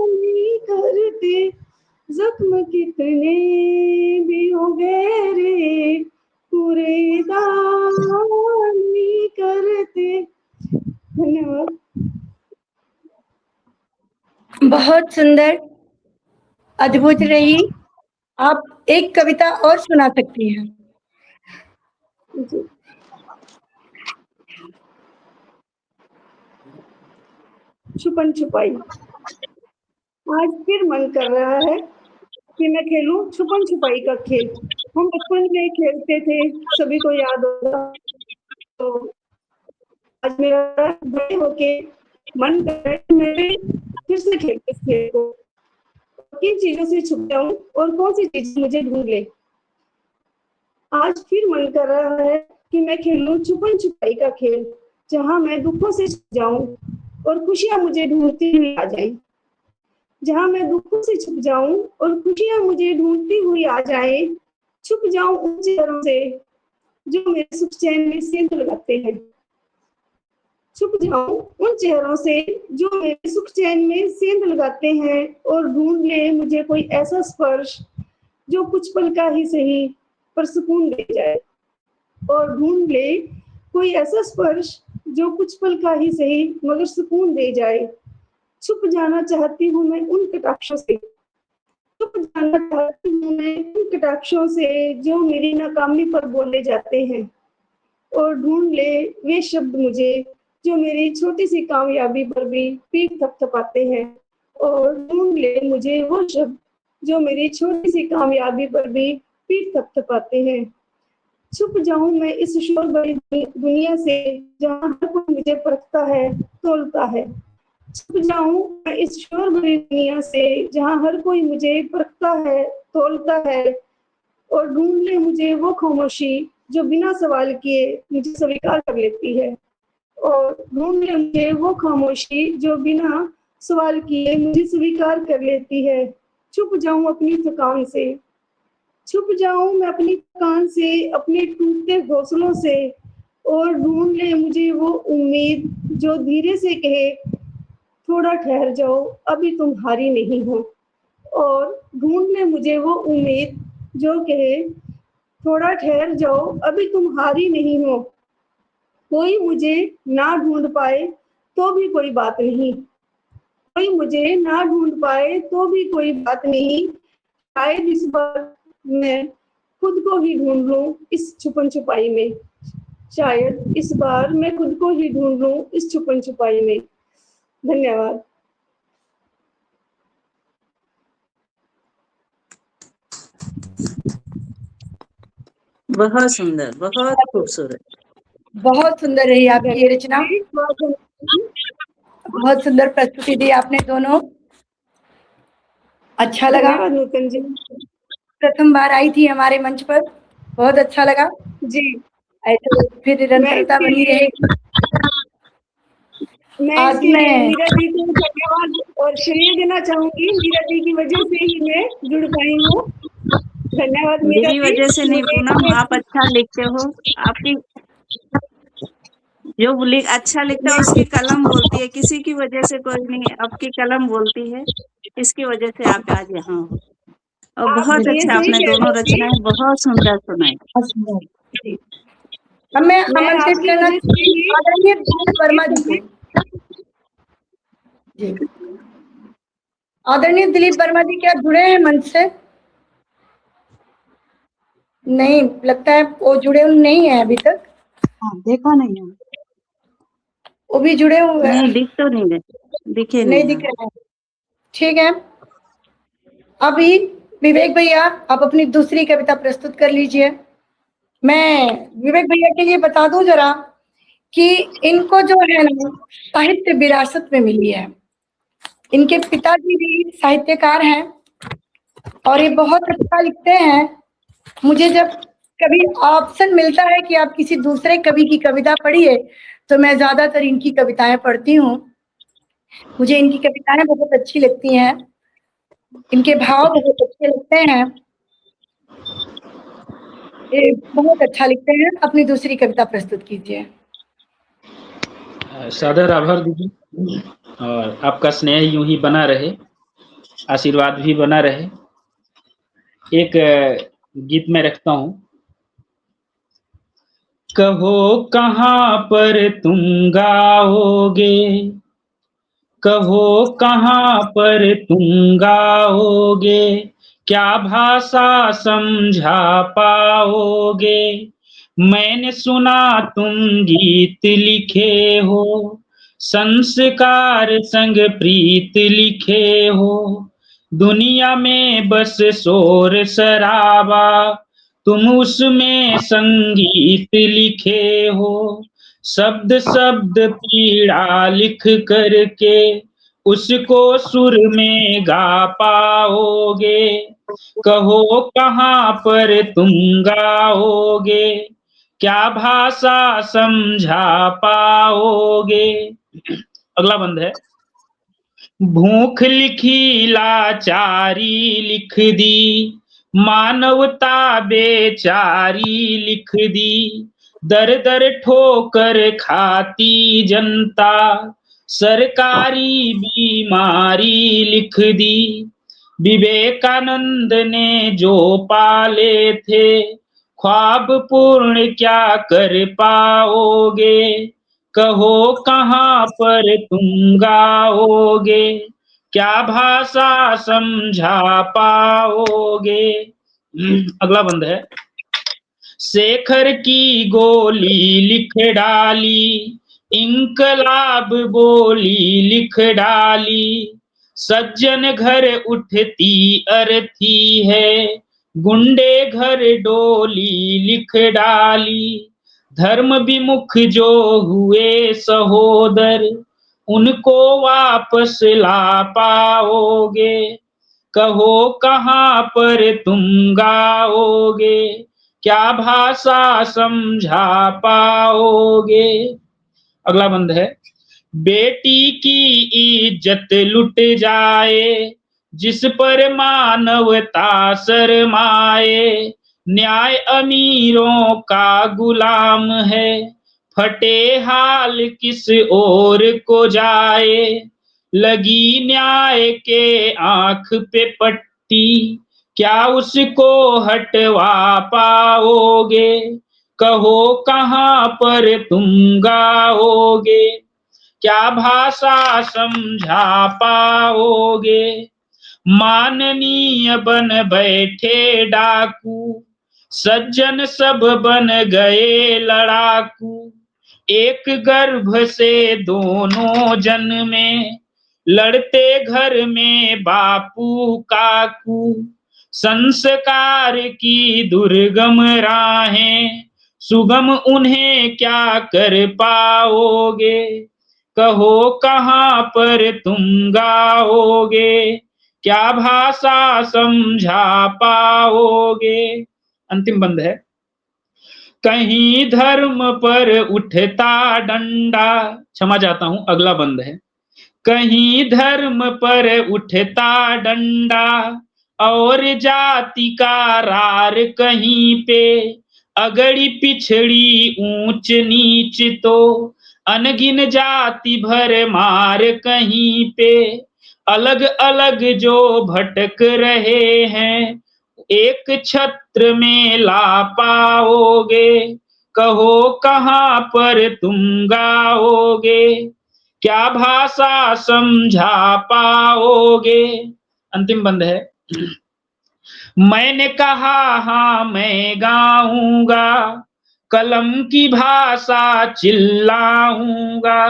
नहीं करते, जख्म कितने भी हो गहरे पूरे दाग नहीं करते। धन्यवाद। बहुत सुंदर, अद्भुत रही। आप एक कविता और सुना सकती हैं। जी। छुपन छुपाई। आज फिर मन कर रहा है कि मैं खेलूं छुपन छुपाई का खेल। हम बचपन में खेलते थे, सभी को याद होगा। तो आज मेरा बड़े होके मन कर रहा है कि मैं फिर से खेल इस खेल को। किन चीजों से छुप जाऊं और कौन सी चीज मुझे ढूंढ ले। आज फिर मन कर रहा है कि मैं खेलूं छुपन छुपाई का खेल, जहां मैं दुखों से छुप जाऊं और खुशियां मुझे ढूंढती हुई आ जाएं। जहां मैं दुखों से छुप जाऊं और खुशियां मुझे ढूंढती हुई आ जाएं। छुप जाऊं उन चेहरों से जो मेरे सुख चैन में सेंध लगाते हैं। छुप जाऊं उन चेहरों से जो मेरे सुख चैन में सेंध लगाते हैं और ढूंढ ले मुझे कोई ऐसा स्पर्श जो कुछ पल का ही सही पर सुकून दे जाए। और ढूंढ ले कोई ऐसा स्पर्श जो कुछ पल का ही सही मगर सुकून दे जाए। छुप जाना चाहती हूँ मैं उन कटाक्षों से, छुप जाना चाहती हूँ मैं उन कटाक्षों से जो मेरी नाकामी पर बोले जाते हैं। और ढूंढ ले वे शब्द मुझे जो मेरी छोटी सी कामयाबी पर भी पीठ थपथपाते हैं। और ढूंढ ले मुझे वो शब्द जो मेरी छोटी सी कामयाबी पर भी पीठ थपथपाते हैं। छुप जाऊं मैं इस शोर भरी दुनिया से जहां हर कोई मुझे परखता है, तोलता है। छुप जाऊं मैं इस शोर भरी दुनिया से जहां हर कोई मुझे परखता है, तोलता है। और ढूंढ ले मुझे वो खामोशी जो बिना सवाल किए मुझे स्वीकार कर लेती है। और ढूंढ ले मुझे वो खामोशी जो बिना सवाल किए मुझे स्वीकार कर लेती है। छुप जाऊं अपनी थकान से, छुप जाऊं मैं अपनी थकान से, अपने टूटते हौसलों से। और ढूंढ ले मुझे वो उम्मीद जो धीरे से कहे थोड़ा ठहर जाओ, अभी तुम हारी नहीं हो। और ढूंढ ले मुझे वो उम्मीद जो कहे थोड़ा ठहर जाओ, अभी तुम हारी नहीं हो। कोई मुझे ना ढूंढ पाए तो भी कोई बात नहीं, कोई मुझे ना ढूंढ पाए तो भी कोई बात नहीं। शायद इस बार मैं खुद को ही ढूंढ लूं इस छुपन छुपाई में। शायद इस बार मैं खुद को ही ढूंढ लूं इस छुपन छुपाई में। धन्यवाद। बहुत सुंदर, बहुत खूबसूरत। बहुत सुंदर रही आपकी ये रचना। बहुत सुंदर प्रस्तुति दी आपने दोनों। अच्छा लगा। धन्यवाद नूतन जी। प्रथम बार आई थी हमारे मंच पर, बहुत अच्छा लगा जी। ऐसे फिर निरंतरता बनी रहेगी। मैं आज इसके लिए मैं मीरा दी को धन्यवाद और श्रेय देना चाहूंगी। मीरा दी की वजह से ही मैं जुड़ पाई हूँ। धन्यवाद मीरा मेरी दी। वजह से नहीं पूनम, आप अच्छा लिखते हो। आपकी जो अच्छा लिखता है उसकी कलम बोलती है, किसी की वजह से कोई नहीं, आपकी कलम बोलती है, इसकी वजह से आप आज यहाँ हो। और आप बहुत ये अच्छा, सही आपने कह दोनों रही थी। रचनाएं बहुत सुंदर सुनाई। अब मैं मैं आमंत्रित आपकी करना वजह से ही आदरणीय दिलीप वर्मा जी को। जी, आदरणीय दिलीप वर्मा जी क्या जुड़े हैं मंच से? नहीं, लगता है वो जुड़े नहीं है अभी तक। हाँ, देखा नहीं है। वो भी जुड़े हुए नहीं दिख तो नहीं रहे, दिखे नहीं नहीं। दिख रहे हैं। ठीक है, अभी विवेक भैया आप अपनी दूसरी कविता प्रस्तुत कर लीजिए। मैं विवेक भैया के लिए बता दूं जरा कि इनको जो है ना साहित्य विरासत में मिली है। इनके पिताजी भी साहित्यकार हैं और ये बहुत अच्छा लिखते हैं। मुझे जब कभी ऑप्शन मिलता है कि आप किसी दूसरे कवि की कविता पढ़िए तो मैं ज्यादातर इनकी कविताएं पढ़ती हूँ। मुझे इनकी कविताएं बहुत अच्छी लगती हैं, इनके भाव बहुत अच्छे लगते हैं। ये बहुत अच्छा लिखते हैं। अपनी दूसरी कविता प्रस्तुत कीजिए। सादर आभार दीदी, और आपका स्नेह यूं ही बना रहे, आशीर्वाद भी बना रहे। एक गीत में रखता हूं। कहो कहां पर तुम गाओगे, कहो कहां पर तुम गाओगे, क्या भाषा समझा पाओगे। मैंने सुना तुम गीत लिखे हो, संस्कार संग प्रीत लिखे हो। दुनिया में बस शोर शराबा, तुम उसमें संगीत लिखे हो। शब्द शब्द पीड़ा लिख करके उसको सुर में गा पाओगे। कहो कहां पर तुम गाओगे, क्या भाषा समझा पाओगे। अगला बंद है। भूख लिखी लाचारी लिख दी, मानवता बेचारी लिख दी। दर दर ठोकर खाती जनता, सरकारी बीमारी लिख दी। विवेकानंद ने जो पाले थे, ख्वाब पूर्ण क्या कर पाओगे। कहो कहां पर तुम गाओगे, क्या भाषा समझा पाओगे। अगला बंद है। शेखर की गोली लिख डाली, इंकलाब बोली लिख डाली। सज्जन घर उठती अर्थी है, गुंडे घर डोली लिख डाली। धर्म विमुख जो हुए सहोदर, उनको वापस ला पाओगे। कहो कहां पर तुम गाओगे, क्या भाषा समझा पाओगे। अगला बंद है। बेटी की इज्जत लुट जाए, जिस पर मानवता शर्माए। न्याय अमीरों का गुलाम है, फटे हाल किस ओर को जाए। लगी न्याय के आंख पे पट्टी, क्या उसको हटवा पाओगे। कहो कहां पर तुम गाओगे, क्या भाषा समझा पाओगे। माननीय बन बैठे डाकू, सज्जन सब बन गए लड़ाकू। एक गर्भ से दोनों जन्मे, लड़ते घर में बापू काकू। संस्कार की दुर्गम राहें, सुगम उन्हें क्या कर पाओगे। कहो कहां पर तुम गाओगे, क्या भाषा समझा पाओगे। अंतिम बंद है। कहीं धर्म पर उठता डंडा, क्षमा चाहता हूं, अगला बंद है। कहीं धर्म पर उठता डंडा, और जाति का रार कहीं पे। अगड़ी पिछड़ी ऊंच नीच तो, अनगिन जाति भर मार कहीं पे। अलग अलग जो भटक रहे हैं, एक छत्र में ला पाओगे। कहो कहां पर तुम गाओगे, क्या भाषा समझा पाओगे। अंतिम बंद है। मैंने कहा हाँ मैं गाऊंगा, कलम की भाषा चिल्लाऊंगा।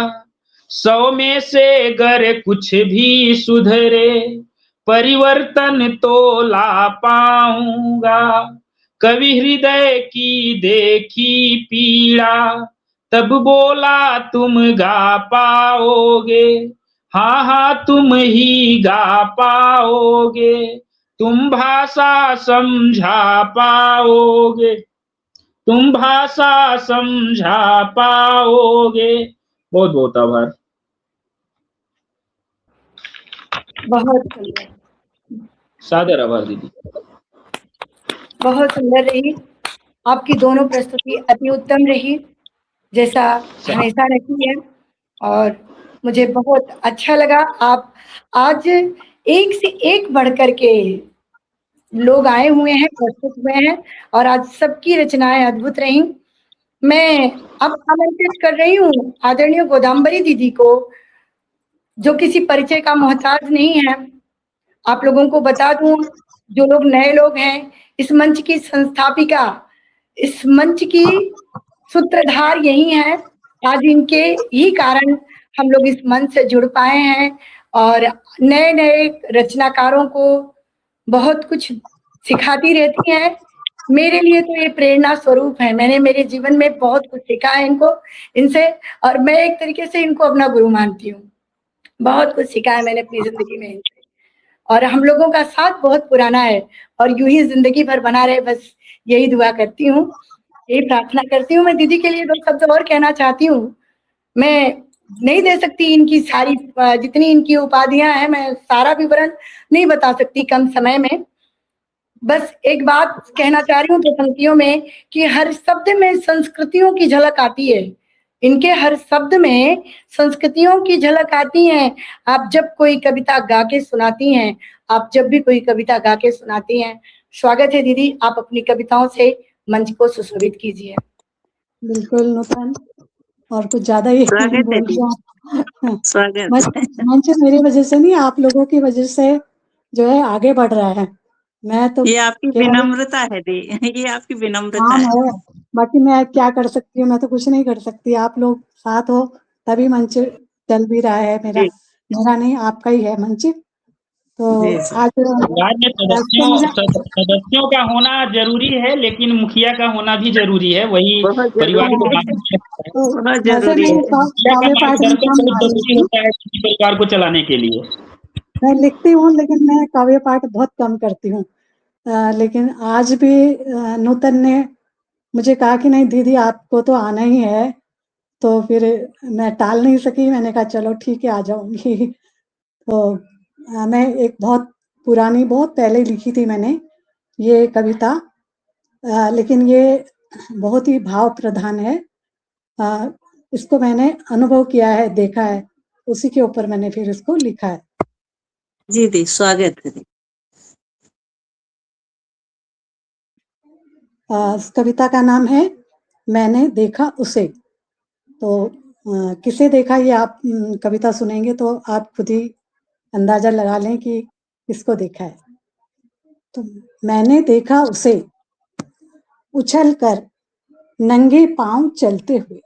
100 में से अगर कुछ भी सुधरे, परिवर्तन तो ला पाऊंगा। कवि हृदय की देखी पीड़ा, तब बोला तुम गा पाओगे। हाँ हाँ तुम ही गा पाओगे, तुम भाषा समझा पाओगे, तुम भाषा समझा पाओगे। बहुत बहुत आभार। बहुत सुंदर, सादर आभार दीदी। बहुत सुंदर रही आपकी दोनों प्रस्तुति अति उत्तम रही, जैसा हमेशा रही है, और मुझे बहुत अच्छा लगा। आप आज एक से एक बढ़ कर के लोग आए हुए हैं, प्रस्तुत हुए हैं, और आज सबकी रचनाएं अद्भुत रहीं। मैं अब आमंत्रित कर रही हूँ आदरणीय गोदाम्बरी दीदी को, जो किसी परिचय का मोहताज नहीं है। आप लोगों को बता दूं, जो लोग नए लोग हैं, इस मंच की संस्थापिका, इस मंच की सूत्रधार यही है। आज इनके ही कारण हम लोग इस मंच से जुड़ पाए हैं और नए नए रचनाकारों को बहुत कुछ सिखाती रहती हैं। मेरे लिए तो ये प्रेरणा स्वरूप है। मैंने मेरे जीवन में बहुत कुछ सीखा है इनसे, और मैं एक तरीके से इनको अपना गुरु मानती हूँ। बहुत कुछ सीखा है मैंने अपनी जिंदगी में इनसे, और हम लोगों का साथ बहुत पुराना है, और यूं ही जिंदगी भर बना रहे, बस यही दुआ करती हूँ, यही प्रार्थना करती हूँ। मैं दीदी के लिए 2 शब्द और कहना चाहती हूँ। मैं नहीं दे सकती इनकी सारी जितनी इनकी उपाधियां हैं, मैं सारा विवरण नहीं बता सकती कम समय में। बस एक बात कहना चाह रही हूँ 2 पंक्तियों में, कि हर शब्द में संस्कृतियों की झलक आती है। इनके हर शब्द में संस्कृतियों की झलक आती है। आप जब कोई कविता गा के सुनाती हैं, आप जब भी कोई कविता गा के सुनाती हैं, स्वागत है दीदी, आप अपनी कविताओं से मंच को सुशोभित कीजिए। बिल्कुल नूतन, और कुछ ज्यादा ही स्वागत बोल है दीदी, दिया। स्वागत। मंच मेरी वजह से नहीं, आप लोगों की वजह से जो है आगे बढ़ रहा है। मैं तो ये आपकी केवल विनम्रता है दी, ये आपकी विनम्रता काम है। है, बाकी मैं क्या कर सकती हूँ? मैं तो कुछ नहीं कर सकती। आप लोग साथ हो तभी मंच चल भी रहा है। जी मेरा नहीं, आपका ही है मंच। तो जी जी। आज परिवार में सदस्यों का होना जरूरी है, लेकिन मुखिया का होना भी जरूरी है। वही बहुत परिवार जरूरी को है, आगे बढ़ाता है। बहुत वैसे जरूरी मैं है। मुखिया का काव्य पाठ में मार्गदर्शन कम बहुत मान जरूरी लेती हूँ। होता है किसी परिवार को चलाने के लिए। मैं लिखती हूँ, लेकिन मैं काव्य पाठ बहुत कम करती हूँ। लेकिन आज भी नूतन ने मुझे कहा कि नहीं दीदी, आपको तो आना ही है। तो फिर मैं टाल नहीं सकी, मैंने कहा चलो ठीक है, आ जाऊंगी। तो मैं एक बहुत पुरानी, बहुत पहले लिखी थी मैंने ये कविता, लेकिन ये बहुत ही भाव प्रधान है। इसको मैंने अनुभव किया है, देखा है, उसी के ऊपर मैंने फिर इसको लिखा है। जी दी, स्वागत है दी। इस कविता का नाम है मैंने देखा उसे। तो किसे देखा, ये आप कविता सुनेंगे तो आप खुद ही अंदाजा लगा लें कि किसको देखा है। तो मैंने देखा उसे उछल कर नंगे पांव चलते हुए।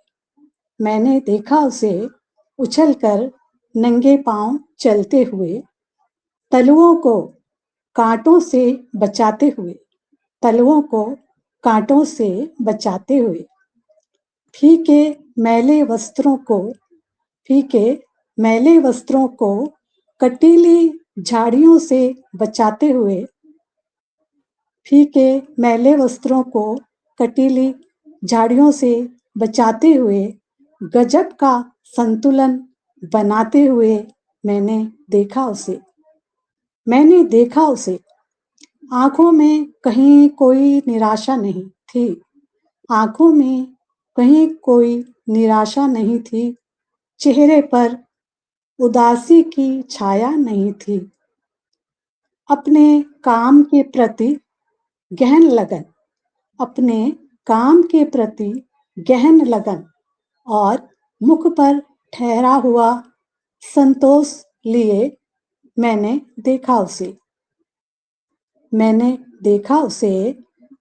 मैंने देखा उसे उछल कर नंगे पांव चलते हुए, तलुओं को कांटों से बचाते हुए, तलुओं को कांटों से बचाते हुए, फीके मैले वस्त्रों को, फीके मैले वस्त्रों को कटीली झाड़ियों से बचाते हुए, फीके मैले वस्त्रों को कटीली झाड़ियों से बचाते हुए, गजब का संतुलन बनाते हुए मैंने देखा उसे। मैंने देखा उसे। आंखों में कहीं कोई निराशा नहीं थी, आंखों में कहीं कोई निराशा नहीं थी, चेहरे पर उदासी की छाया नहीं थी। अपने काम के प्रति गहन लगन, अपने काम के प्रति गहन लगन और मुख पर ठहरा हुआ संतोष लिए मैंने देखा उसे। मैंने देखा उसे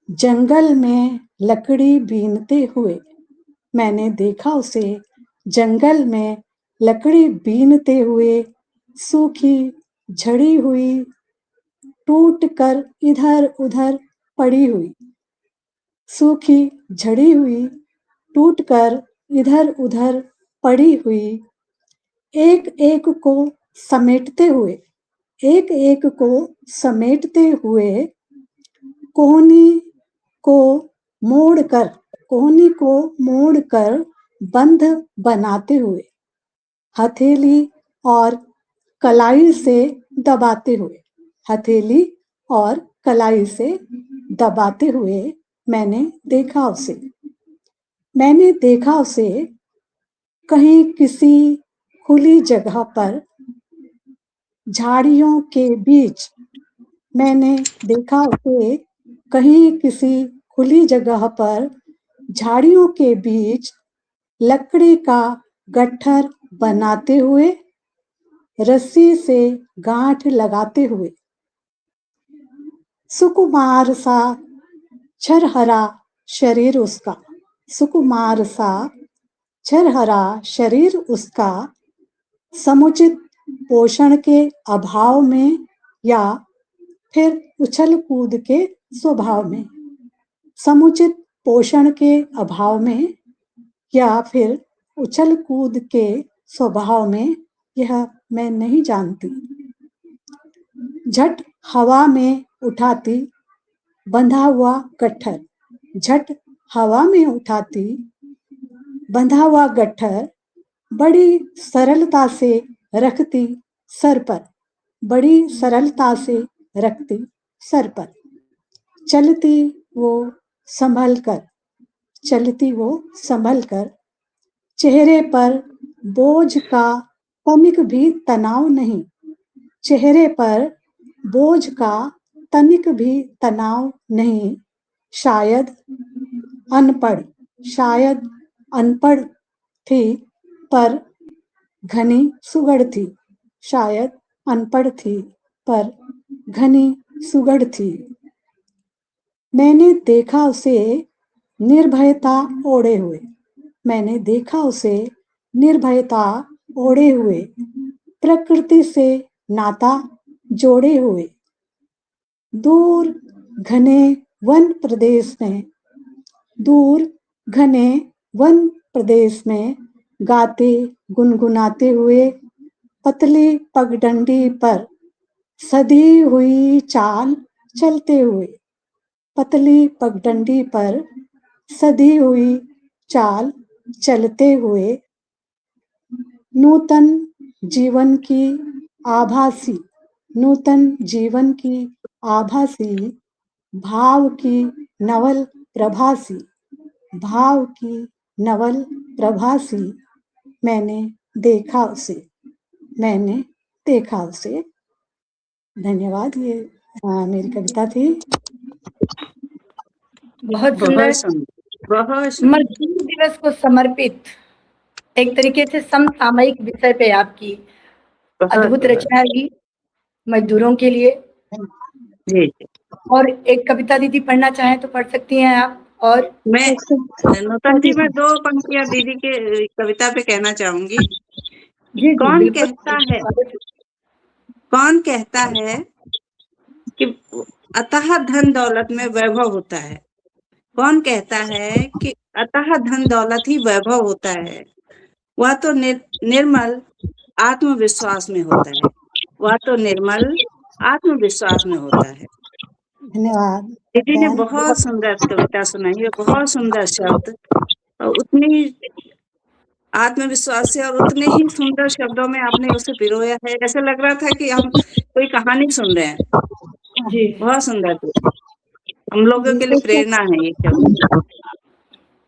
जंगल में लकड़ी बीनते हुए। मैंने देखा उसे जंगल में लकड़ी बीनते हुए, सूखी झड़ी हुई टूट कर इधर उधर पड़ी हुई, सूखी झड़ी हुई टूट कर इधर उधर पड़ी हुई, एक एक को समेटते हुए, एक एक को समेटते हुए, कोहनी को मोड़कर, कोहनी को मोड़कर बंध बनाते हुए, हथेली और कलाई से दबाते हुए, हथेली और कलाई से दबाते हुए मैंने देखा उसे। मैंने देखा उसे कहीं किसी खुली जगह पर, झाड़ियों के बीच। मैंने देखा उसे कहीं किसी खुली जगह पर, झाड़ियों के बीच, लकड़ी का गट्ठर बनाते हुए, रस्सी से गांठ लगाते हुए। सुकुमार सा छरहरा शरीर उसका, सुकुमार सा छरहरा शरीर उसका, समुचित पोषण के अभाव में या फिर उछल कूद के स्वभाव में, समुचित पोषण के अभाव में या फिर उछल कूद के स्वभाव में, यह मैं नहीं जानती। झट हवा में उठाती बंधा हुआ गट्ठर, झट हवा में उठाती बंधा हुआ गट्ठर, बड़ी सरलता से रखती सर पर, बड़ी सरलता से रखती सर पर। चलती वो संभल कर, चलती वो संभल कर, चेहरे पर बोझ का तनिक भी तनाव नहीं, चेहरे पर बोझ का तनिक भी तनाव नहीं। शायद अनपढ़, शायद अनपढ़ थी पर घनी सुघड़ थी, शायद अनपढ़ थी पर घनी सुघड़ थी। मैंने देखा उसे निर्भयता ओढ़े हुए, मैंने देखा उसे निर्भयता ओढ़े हुए, प्रकृति से नाता जोड़े हुए। दूर घने वन प्रदेश में, दूर घने वन प्रदेश में, गाते गुनगुनाते हुए, पतली पगडंडी पर सधी हुई चाल चलते हुए, पतली पगडंडी पर सधी हुई चाल चलते हुए। नूतन जीवन की आभासी, नूतन जीवन की आभासी, भाव की नवल प्रभासी, भाव की नवल प्रभासी। मैंने देखा उसे, मैंने देखा उसे। धन्यवाद। ये मेरी कविता थी। बहुत सुंदर। बहुत सुंदर, बहुत सुंदर। मजदूर दिवस को समर्पित एक तरीके से समसामयिक विषय पे आपकी अद्भुत रचना रही, मजदूरों के लिए। जी जी। और एक कविता दीदी पढ़ना चाहें तो पढ़ सकती हैं आप। और मैं नूतन जी, मैं 2 पंक्तियां दीदी के कविता पे कहना चाहूंगी। जी कौन बिल्कुल। कहता है, कौन कहता है कि अतः धन दौलत में वैभव होता है? कौन कहता है कि अतः धन दौलत ही वैभव होता है? वह तो निर्मल आत्मविश्वास में होता है, वह तो निर्मल आत्मविश्वास में होता है। धन्यवाद। दीदी ने बहुत सुंदर कविता सुनाई है, बहुत सुंदर शब्द, और उतनी आत्मविश्वास से और उतने ही सुंदर शब्दों में आपने उसे पिरोया है। ऐसा लग रहा था कि हम कोई कहानी सुन रहे हैं। जी बहुत सुंदर थी। हम लोगों के लिए प्रेरणा है ये शब्द।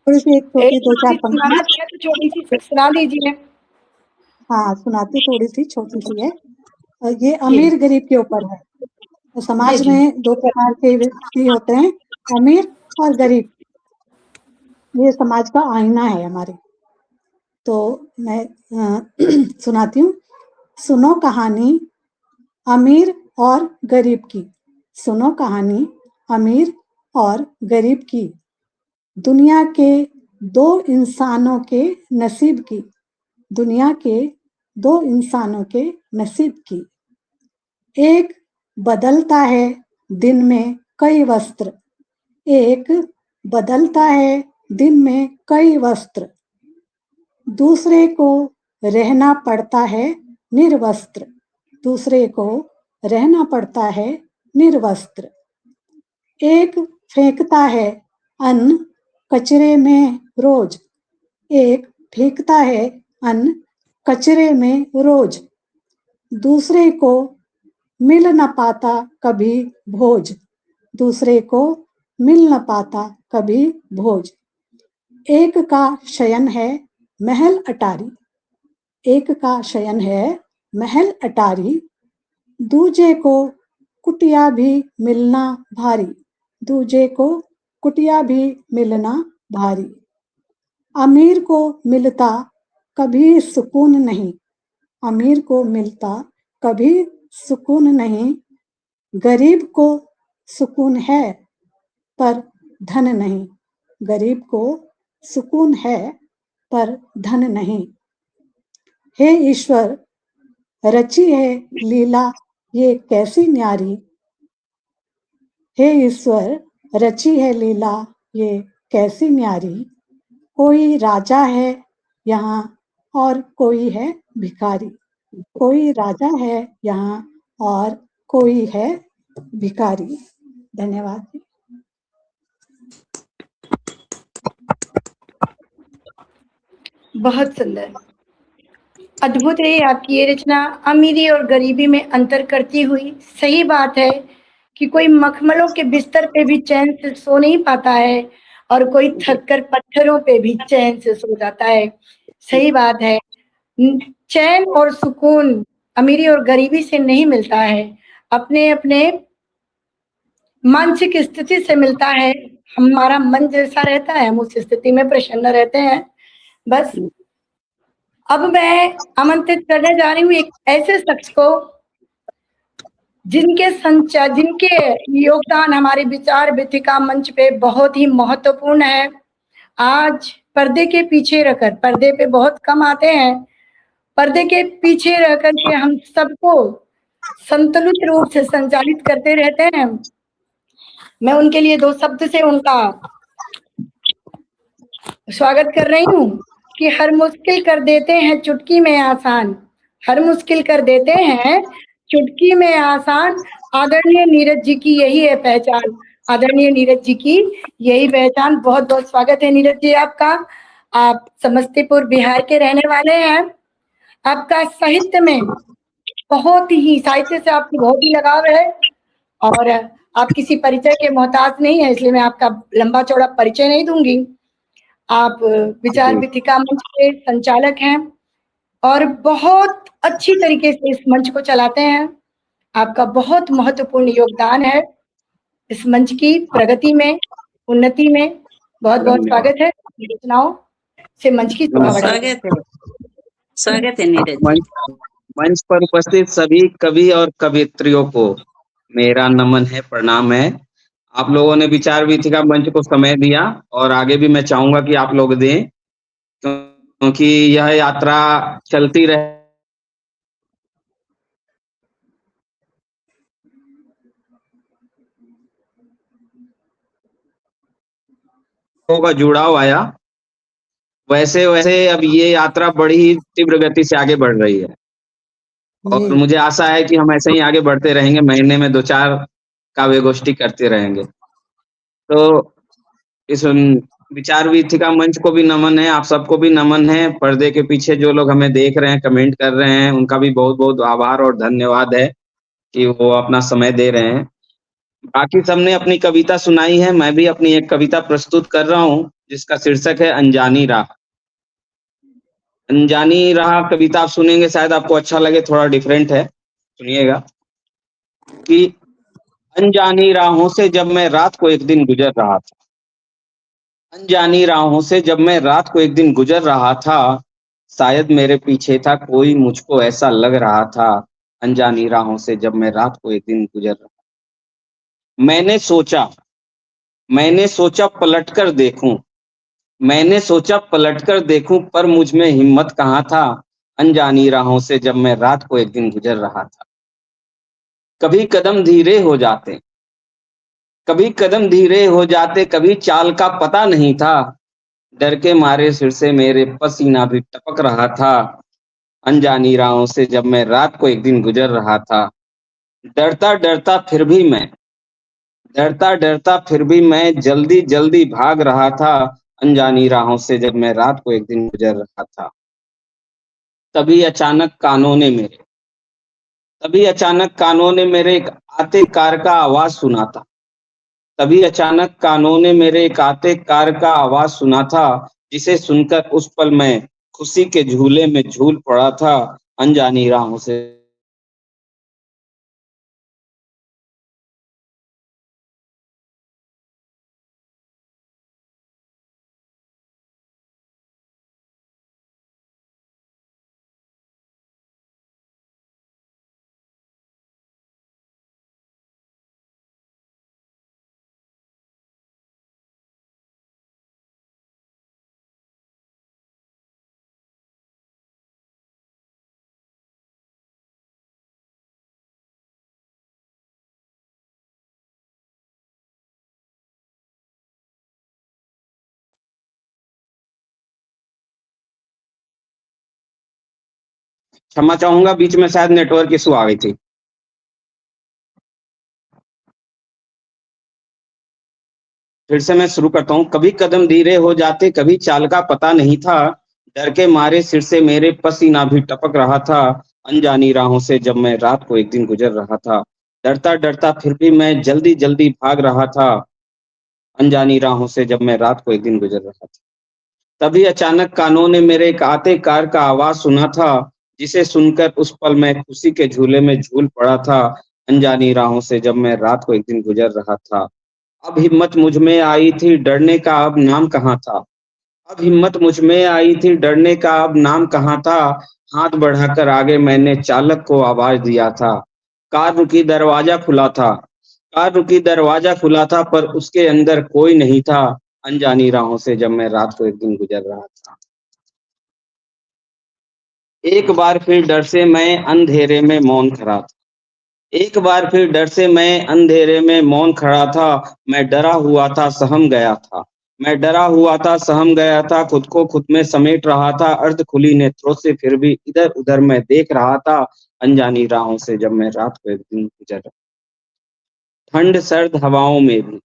थोड़ी सी एक छोटी 2-4 सुनाना पंक्ति। चाहे तो छोटी सी सुना लीजिए। हाँ सुनाती, थोड़ी सी छोटी सी है। ये अमीर गरीब के ऊपर है। तो समाज जी, जी। में 2 प्रकार के व्यक्ति होते हैं, अमीर और गरीब। ये समाज का आईना है हमारे। तो मैं सुनाती हूँ। सुनो कहानी अमीर और गरीब की, सुनो कहानी अमीर और गरीब की, दुनिया के 2 इंसानों के नसीब की, दुनिया के 2 इंसानों के नसीब की। एक बदलता है दिन में कई वस्त्र, एक बदलता है दिन में कई वस्त्र, दूसरे को रहना पड़ता है निर्वस्त्र, दूसरे को रहना पड़ता है निर्वस्त्र। एक फेंकता है अन्न कचरे में रोज, एक फेंकता है अन्न कचरे में रोज, दूसरे को मिल न पाता कभी भोज, दूसरे को मिल न पाता कभी भोज। एक का शयन है महल अटारी, एक का शयन है महल अटारी, दूजे को कुटिया भी मिलना भारी, दूजे को कुटिया भी मिलना भारी। अमीर को मिलता कभी सुकून नहीं, अमीर को मिलता कभी सुकून नहीं, गरीब को सुकून है पर धन नहीं, गरीब को सुकून है पर धन नहीं। हे ईश्वर रची है लीला ये कैसी न्यारी, हे ईश्वर रची है लीला ये कैसी न्यारी। कोई राजा है यहाँ और कोई है भिखारी, कोई राजा है यहाँ और कोई है भिखारी। धन्यवाद। बहुत सुंदर, अद्भुत है आपकी ये रचना। अमीरी और गरीबी में अंतर करती हुई। सही बात है कि कोई मखमलों के बिस्तर पे भी चैन से सो नहीं पाता है और कोई थककर पत्थरों पे भी चैन से सो जाता है। सही बात है, चैन और सुकून अमीरी और गरीबी से नहीं मिलता है, अपने अपने मानसिक स्थिति से मिलता है। हमारा मन जैसा रहता है हम उस स्थिति में प्रसन्न रहते हैं। बस अब मैं आमंत्रित करने जा रही हूँ एक ऐसे शख्स को जिनके योगदान हमारे विचार वीथिका मंच पे बहुत ही महत्वपूर्ण है। आज पर्दे के पीछे रहकर, पर्दे पे बहुत कम आते हैं, पर्दे के पीछे रहकर के हम सबको संतुलित रूप से संचालित करते रहते हैं। मैं उनके लिए दो शब्द से उनका स्वागत कर रही हूँ कि हर मुश्किल कर देते हैं चुटकी में आसान, हर मुश्किल कर देते हैं चुटकी में आसान। आदरणीय नीरज जी की यही है पहचान, आदरणीय नीरज जी की यही पहचान। बहुत बहुत स्वागत है नीरज जी आपका। आप समस्तीपुर बिहार के रहने वाले हैं। आपका साहित्य में बहुत ही, साहित्य से आपकी बहुत ही लगाव है और आप किसी परिचय के मोहताज नहीं है, इसलिए मैं आपका लंबा चौड़ा परिचय नहीं दूंगी। आप विचार वीथिका मंच के संचालक हैं और बहुत अच्छी तरीके से इस मंच को चलाते हैं। आपका बहुत महत्वपूर्ण योगदान है इस मंच की प्रगति में, उन्नति में। बहुत बहुत स्वागत है। रचनाओं से मंच की शोभा बढ़ाइए। स्वागत है नीरज। मंच पर उपस्थित सभी कवि और कवियत्रियों को मेरा नमन है, प्रणाम है। आप लोगों ने विचार वीथिका मंच को समय दिया और आगे भी मैं चाहूंगा कि आप लोग दें, क्योंकि यह यात्रा चलती रहे। का जुड़ाव आया, वैसे वैसे अब ये यात्रा बड़ी ही तीव्र गति से आगे बढ़ रही है और मुझे आशा है कि हम ऐसे ही आगे बढ़ते रहेंगे, महीने में 2-4 काव्य गोष्ठी करते रहेंगे। तो इस विचार वीथिका मंच को भी नमन है, आप सबको भी नमन है। पर्दे के पीछे जो लोग हमें देख रहे हैं, कमेंट कर रहे हैं, उनका भी बहुत बहुत आभार और धन्यवाद है कि वो अपना समय दे रहे हैं। बाकी सबने अपनी कविता सुनाई है, मैं भी अपनी एक कविता प्रस्तुत कर रहा हूँ जिसका शीर्षक है अनजानी राह। अनजानी राह कविता आप सुनेंगे, शायद आपको अच्छा लगे, थोड़ा डिफरेंट है, सुनिएगा। कि अनजानी राहों से जब मैं रात को एक दिन गुजर रहा था, अनजानी राहों से जब मैं रात को एक दिन गुजर रहा था, शायद मेरे पीछे था कोई, मुझको ऐसा लग रहा था। अनजानी राहों से जब मैं रात को एक दिन गुजर रहा, मैंने सोचा पलटकर देखूं, मैंने सोचा पलटकर देखूं, पर मुझ में हिम्मत कहाँ था। अनजानी राहों से जब मैं रात को एक दिन गुजर रहा था। कभी कदम धीरे हो जाते, कभी कदम धीरे हो जाते, कभी चाल का पता नहीं था। डर के मारे सिर से मेरे पसीना भी टपक रहा था। अनजानी राहों से जब मैं रात को एक दिन गुजर रहा था। डरता डरता फिर भी मैं, डरता डरता फिर भी मैं जल्दी जल्दी भाग रहा था। अनजानी राहों से जब मैं रात को एक दिन गुजर रहा था। तभी अचानक कानों ने मेरे, तभी अचानक कानों ने मेरे एक आते कार का आवाज सुना था। तभी अचानक कानों ने मेरे एक आते कार का आवाज सुना था, जिसे सुनकर उस पल मैं खुशी के झूले में झूल पड़ा था, अनजानी राहों से। क्षमा चाहूंगा, बीच में शायद नेटवर्क इशू आ गई थी। फिर से मैं शुरू करता हूँ। कभी कदम धीरे हो जाते, कभी चाल का पता नहीं था, डर के मारे सिर से मेरे पसीना भी टपक रहा था, अनजानी राहों से जब मैं रात को एक दिन गुजर रहा था। डरता डरता फिर भी मैं जल्दी जल्दी भाग रहा था, अनजानी राहों से जब मैं रात को एक दिन गुजर रहा था। तभी अचानक कानों ने मेरे एक आते कार का आवाज सुना था, जिसे सुनकर उस पल मैं खुशी के झूले में झूल पड़ा था, अनजानी राहों से जब मैं रात को एक दिन गुजर रहा था। अब हिम्मत मुझ में आई थी, डरने का अब नाम कहाँ था। अब हिम्मत मुझ में आई थी, डरने का अब नाम कहाँ था। हाथ बढ़ाकर आगे मैंने चालक को आवाज दिया था। कार रुकी, दरवाजा खुला था। कार रुकी, दरवाजा खुला था, पर उसके अंदर कोई नहीं था, अनजानी राहों से जब मैं रात को एक दिन गुजर रहा था। एक बार फिर डर से मैं अंधेरे में मौन खड़ा था। एक बार फिर डर से मैं अंधेरे में मौन खड़ा था। मैं डरा हुआ था, सहम गया था। मैं डरा हुआ था, सहम गया था, खुद को खुद में समेट रहा था। अर्ध खुली नेत्रों से फिर भी इधर उधर मैं देख रहा था, अनजानी राहों से जब मैं रात को एक दिन गुजर रहा। ठंड सर्द हवाओं में भी,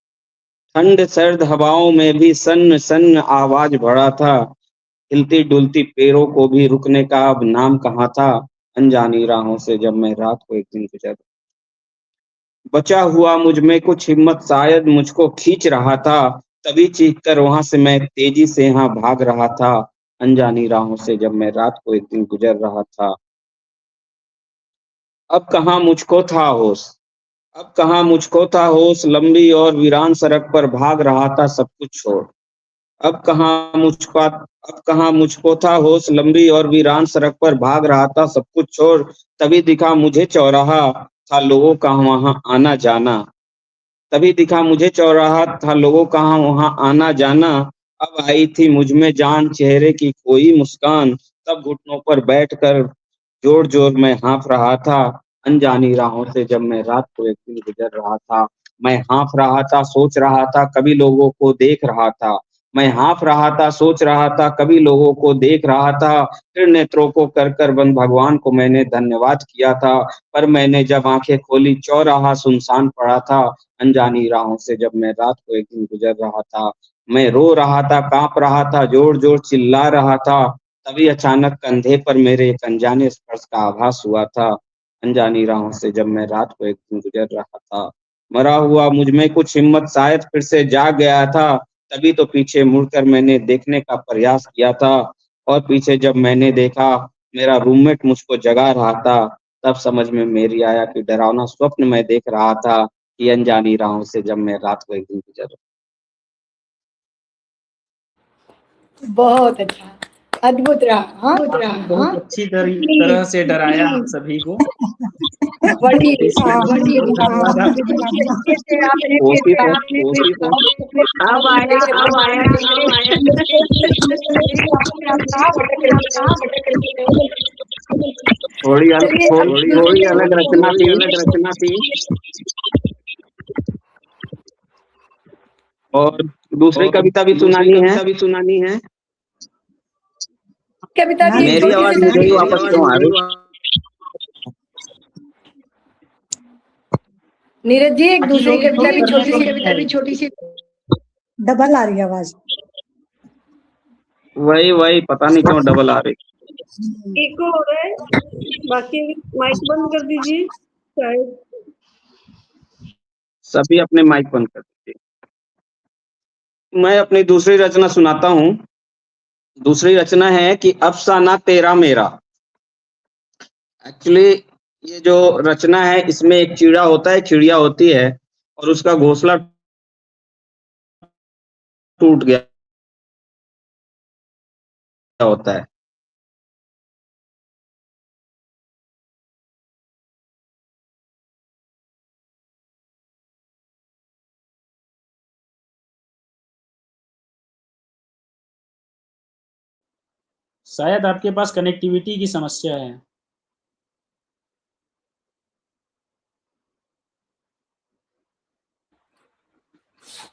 ठंड सर्द हवाओं में भी सन्न सन्न आवाज भरा था। हिलती डुलती पैरों को भी रुकने का अब नाम कहाँ था, अनजानी राहों से जब मैं रात को एक दिन गुजर। बचा हुआ मुझ में कुछ हिम्मत शायद मुझको खींच रहा था, तभी चीख कर वहां से मैं तेजी से यहाँ भाग रहा था, अनजानी राहों से जब मैं रात को एक दिन गुजर रहा था। अब कहाँ मुझको था होश, अब कहाँ मुझको था होश, लंबी और वीरान सड़क पर भाग रहा था सब कुछ छोड़। अब कहाँ मुझको था होश, लंबी और वीरान सड़क पर भाग रहा था सब कुछ छोड़। तभी दिखा मुझे चौराहा, था लोगों का वहां आना जाना। तभी दिखा मुझे चौराहा, था लोगों का वहां आना जाना। अब आई थी मुझ में जान, चेहरे की कोई मुस्कान। तब घुटनों पर बैठकर जोर जोर में हाँफ रहा था, अनजानी राहों से जब मैं रात को एक दिन गुजर रहा था। मैं हाँफ रहा था, सोच रहा था, कभी लोगों को देख रहा था। मैं हाँफ रहा था, सोच रहा था, कभी लोगों को देख रहा था। फिर नेत्रों को कर कर बंद भगवान को मैंने धन्यवाद किया था। पर मैंने जब आंखें खोली, चौराहा सुनसान पड़ा था, अनजानी राहों से जब मैं रात को एक दिन गुजर रहा था। मैं रो रहा था, कांप रहा था, जोर जोर चिल्ला रहा था। तभी अचानक कंधे पर मेरे एक अनजाने स्पर्श का आभास हुआ था, अनजानी राहों से जब मैं रात को एक दिन गुजर रहा था। मरा हुआ मुझ में कुछ हिम्मत शायद फिर से जाग गया था। तभी तो पीछे मुड़कर मैंने देखने का प्रयास किया था, और पीछे जब मैंने देखा, मेरा रूममेट मुझको जगा रहा था। तब समझ में मेरी आया कि डरावना स्वप्न मैं देख रहा था, कि अनजानी राहों से जब मैं रात को एक दिन गुजर रहा। बहुत अच्छा, अद्भुत रहा। हाँ, बहुत अच्छी तरह से डराया हम सभी को। बड़ी इसलिए धन्यवाद अब आया, अब आया, अब आया। थोड़ी अलग रचना थी। और दूसरी कविता भी सुनानी है। कविता भी मेरी आवाज मुझे वापस क्यों आ रही? नीरज जी, एक दूसरी कविता भी छोटी सी डबल आ रही है आवाज। वही पता नहीं क्यों डबल आ रही। इको हो रहा है, बाकी माइक बंद कर दीजिए शायद। सभी अपने माइक बंद कर दीजिए। मैं अपनी दूसरी रचना सुनाता हूँ। दूसरी रचना है कि अफसाना तेरा मेरा। एक्चुअली ये जो रचना है इसमें एक चिड़ा होता है, चिड़िया होती है और उसका घोंसला टूट गया होता है। शायद आपके पास कनेक्टिविटी की समस्या है।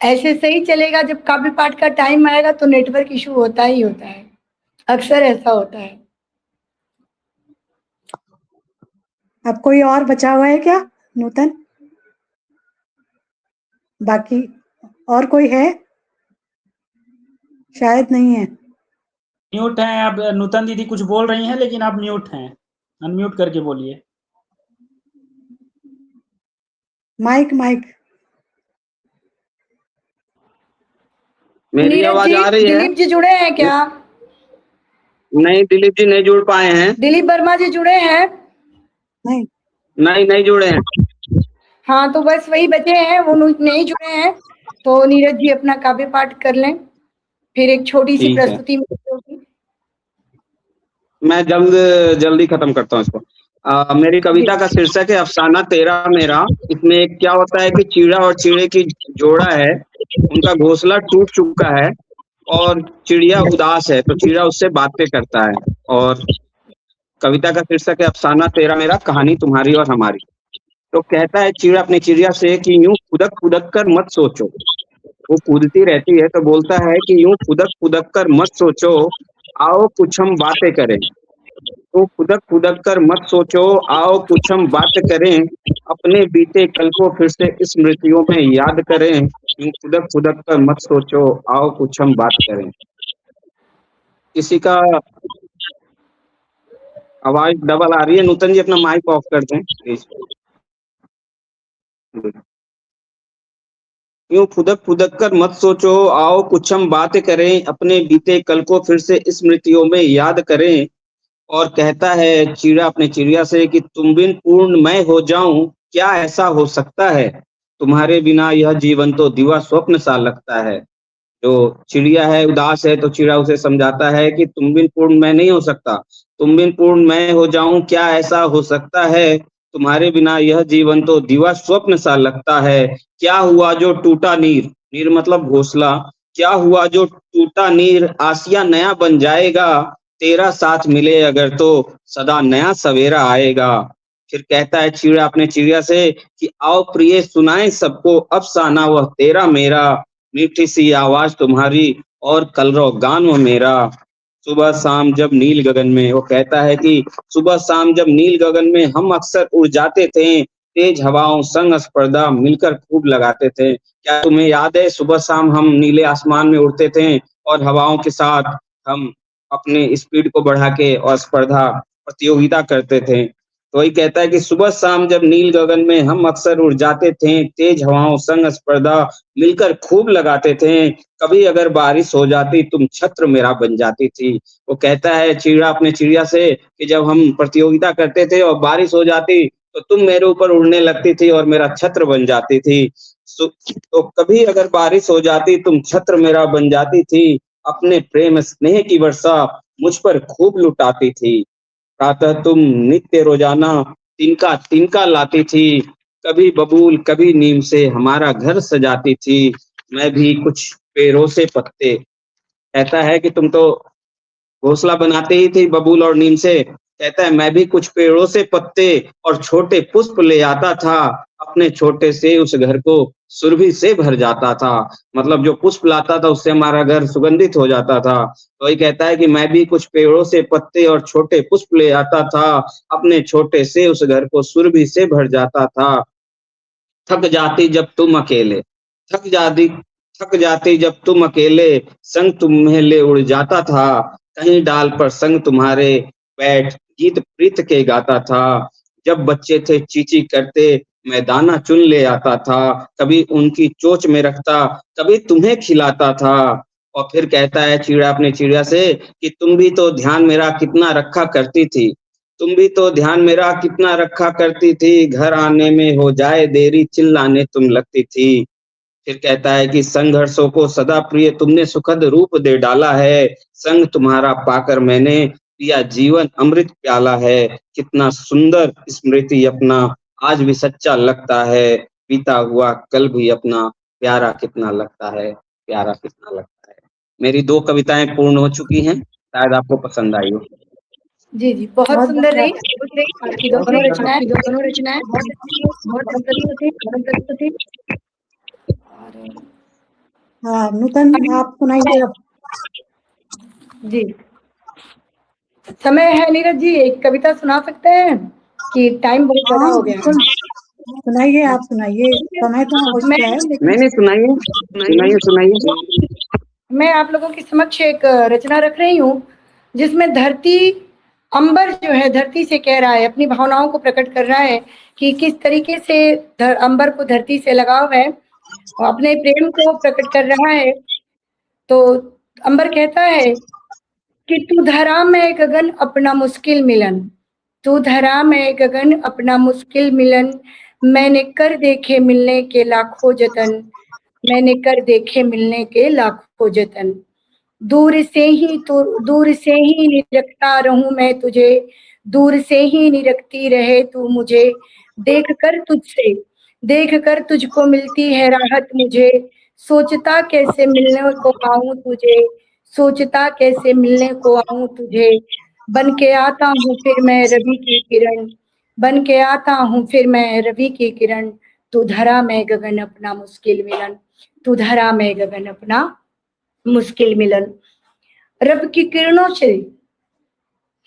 ऐसे सही चलेगा, जब काव्य पाठ का टाइम आएगा तो नेटवर्क इशू होता ही होता है, अक्सर ऐसा होता है। अब कोई और बचा हुआ है क्या नूतन? बाकी और कोई है? शायद नहीं है। म्यूट हैं आप। नूतन दीदी कुछ बोल रही हैं लेकिन आप म्यूट हैं, अनम्यूट करके बोलिए। माइक मेरी नीरज आवाज जी, आ रही है? दिलीप जी जुड़े हैं क्या? नहीं, दिलीप जी नहीं जुड़ पाए हैं। दिलीप वर्मा जी जुड़े हैं? नहीं जुड़े हैं। हाँ, तो बस वही बचे हैं, वो नहीं जुड़े हैं, तो नीरज जी अपना काव्य पाठ कर लें, फिर एक छोटी सी ठीक है। प्रस्तुति होगी। मैं जल्दी खत्म करता हूँ इसको। मेरी कविता का शीर्षक है अफसाना तेरा मेरा। इसमें एक क्या होता है कि चीड़ा और चिड़े की जोड़ा है, उनका घोंसला टूट चुका है और चिड़िया उदास है, तो चिड़ा उससे बातें करता है। और कविता का शीर्षक है अफसाना तेरा मेरा, कहानी तुम्हारी और हमारी। तो कहता है चिड़ा अपनी चिड़िया से कि यूं खुदक खुदक कर मत सोचो। वो कूदती रहती है तो बोलता है कि यूं खुदक खुदक कर मत सोचो, आओ कुछ हम बातें करें। तो खुदक खुदक कर मत सोचो, आओ कुछ हम बात करें, अपने बीते कल को फिर से स्मृतियों में याद करें। यूं खुदक खुदक कर मत सोचो, आओ कुछ हम बात करें। किसी का आवाज डबल आ रही है, नूतन जी अपना माइक ऑफ कर दें प्लीज। यूं खुदक खुदक कर मत सोचो, आओ कुछ हम बात करें, अपने बीते कल को फिर से स्मृतियों में याद करें। और कहता है चिड़ा अपने चिड़िया से कि तुम बिन पूर्ण मैं हो जाऊं, क्या ऐसा हो सकता है, तुम्हारे बिना यह जीवन तो दिवा स्वप्न सा लगता है। जो चिड़िया है उदास है तो चिड़ा उसे समझाता है कि तुम बिन पूर्ण मैं नहीं हो सकता, तुम बिन पूर्ण मैं हो जाऊं, क्या ऐसा हो सकता है, तुम्हारे बिना यह जीवन तो दिवा स्वप्न सा लगता है। क्या हुआ जो टूटा नीर, नीर मतलब घोंसला, क्या हुआ जो टूटा नीर, आसिया नया बन जाएगा, तेरा साथ मिले अगर तो सदा नया सवेरा आएगा। फिर कहता है चिड़ा अपने चिड़िया से कि आओ प्रिय सुनाए सबको अफसाना वह तेरा मेरा, मीठी सी आवाज तुम्हारी और कलरव गान वो मेरा। सुबह शाम जब नील गगन में, वो कहता है कि सुबह शाम जब नील गगन में हम अक्सर उड़ जाते थे, तेज हवाओं संग स्पर्धा मिलकर खूब लगाते थे। क्या तुम्हें याद है सुबह शाम हम नीले आसमान में उड़ते थे और हवाओं के साथ हम अपने स्पीड को बढ़ा के और स्पर्धा प्रतियोगिता करते थे। तो वही कहता है कि सुबह शाम जब नील गगन में हम अक्सर उड़ जाते थे, तेज हवाओं संग स्पर्धा मिलकर खूब लगाते थे, कभी अगर बारिश हो जाती तुम छत्र मेरा बन जाती थी। वो कहता है चिड़ा अपने चिड़िया से कि जब हम प्रतियोगिता करते थे और बारिश हो जाती तो तुम मेरे ऊपर उड़ने लगती थी और मेरा छत्र बन जाती थी। तो कभी अगर बारिश हो जाती तुम छत्र मेरा बन जाती थी, अपने प्रेम स्नेह की वर्षा मुझ पर खूब लुटाती थी। प्रातः तुम नित्य रोजाना तिनका तिनका लाती थी, कभी बबूल कभी नीम से हमारा घर सजाती थी, मैं भी कुछ पेड़ों से पत्ते। कहता है कि तुम तो घोंसला बनाते ही थे बबूल और नीम से, कहता है मैं भी कुछ पेड़ों से पत्ते और छोटे पुष्प ले आता था, अपने छोटे से उस घर को सुरभि से भर जाता था। मतलब जो पुष्प लाता था उससे हमारा घर सुगंधित हो जाता था। तो वही कहता है कि मैं भी कुछ पेड़ों से पत्ते और छोटे पुष्प ले आता था, अपने छोटे से उस घर को सुरभि से भर जाता था। थक जाती जब तुम अकेले, थक जाती थक जाती जब तुम अकेले, संग तुम्हें ले उड़ जाता था, कहीं डाल पर संग तुम्हारे बैठ गीत प्रीत के गाता था। जब बच्चे थे चींची करते मैं दाना चुन ले आता था, कभी उनकी चोंच में रखता, कभी तुम्हें खिलाता था। और फिर कहता है चिड़िया अपने चिड़िया से कि तुम भी तो ध्यान मेरा कितना रखा करती थी, तुम भी तो ध्यान मेरा कितना रखा करती थी, घर आने में हो जाए देरी चिल्लाने तुम लगती थी। फिर कहता है कि संघर्षों को सदा प्रिय तुमने सुखद रूप दे डाला है, संग तुम्हारा पाकर मैंने पिया जीवन अमृत प्याला है। कितना सुंदर स्मृति अपना आज भी सच्चा लगता है, बीता हुआ कल भी अपना प्यारा कितना लगता है, प्यारा कितना लगता है। मेरी 2 कविताएं पूर्ण हो चुकी हैं, शायद आपको पसंद आई हो। जी, जी, बहुत सुंदर रही आपकी दोनों रचनाएँ, बहुत अप्रतिम थी, बहुत अप्रतिम थी। और हाँ, नूतन आप सुनाइए अब। जी, समय है नीरज जी, एक कविता सुना सकते हैं कि टाइम बहुत ज़्यादा हाँ, हो गया है? बिल्कुल। सुनाइए, आप सुनाइए, समय तो हो चुका है लेकिन नहीं सुनाइए सुनाइए। मैं आप लोगों के समक्ष एक रचना रख रही हूँ, जिसमें धरती अंबर जो है धरती से कह रहा है, अपनी भावनाओं को प्रकट कर रहा है कि किस तरीके से अंबर को धरती से लगाव है और अपने प्रेम को प्रकट कर रहा है। तो अंबर कहता है कि तू धरा में गगन अपना मुश्किल मिलन, तू धरा में गगन अपना मुश्किल मिलन, मैंने कर देखे मिलने के लाखों जतन, मैंने कर देखे मिलने के लाखों जतन। दूर से ही निरखता रहूं मैं तुझे, दूर से ही निरखती रहे तू मुझे, देख कर तुझको मिलती है राहत मुझे, सोचता कैसे मिलने को आऊं तुझे, सोचता कैसे मिलने को आऊं तुझे, बन के आता हूँ फिर मैं रवि की किरण, बन के आता हूँ फिर मैं रवि की किरण, तू धरा मैं गगन अपना मुश्किल मिलन, तू धरा मैं गगन अपना मुश्किल मिलन। रब की किरणों से,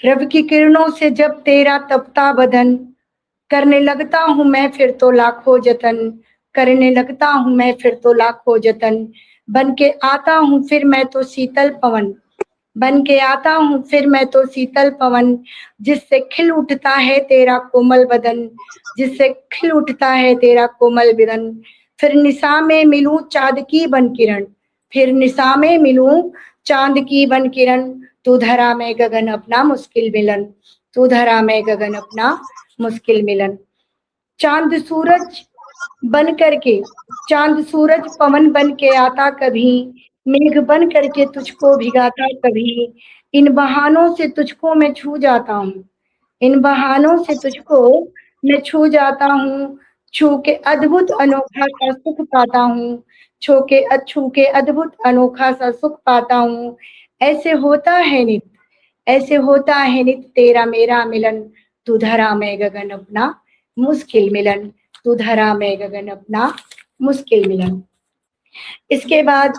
रब की किरणों से जब तेरा तपता बदन, करने लगता हूँ मैं फिर तो लाखों जतन, करने लगता हूँ मैं फिर तो लाखों जतन, बन के आता हूँ फिर मैं तो शीतल पवन, बन के आता हूँ फिर मैं तो शीतल पवन, जिससे खिल उठता है तेरा कोमल बदन, जिससे खिल उठता है तेरा कोमल बदन। फिर निशा में मिलूं चाँद की बन किरण, फिर निशा में मिलूं चाँद की बन किरण, तू धरा में गगन अपना मुश्किल मिलन, तू धरा में गगन अपना मुश्किल मिलन। चांद सूरज बन करके, चांद सूरज पवन बन के आता कभी, मेघ बन करके तुझको भिगाता कभी, इन बहानों से तुझको मैं छू जाता हूँ, इन बहानों से तुझको मैं छू जाता हूँ, छू के अद्भुत अनोखा सा सुख पाता हूँ, छू के अद्भुत अनोखा सा सुख पाता हूँ। ऐसे होता है नित, ऐसे होता है नित तेरा मेरा मिलन, तू धरा में गगन अपना मुश्किल मिलन, तू धरा में गगन अपना मुश्किल मिलन। इसके बाद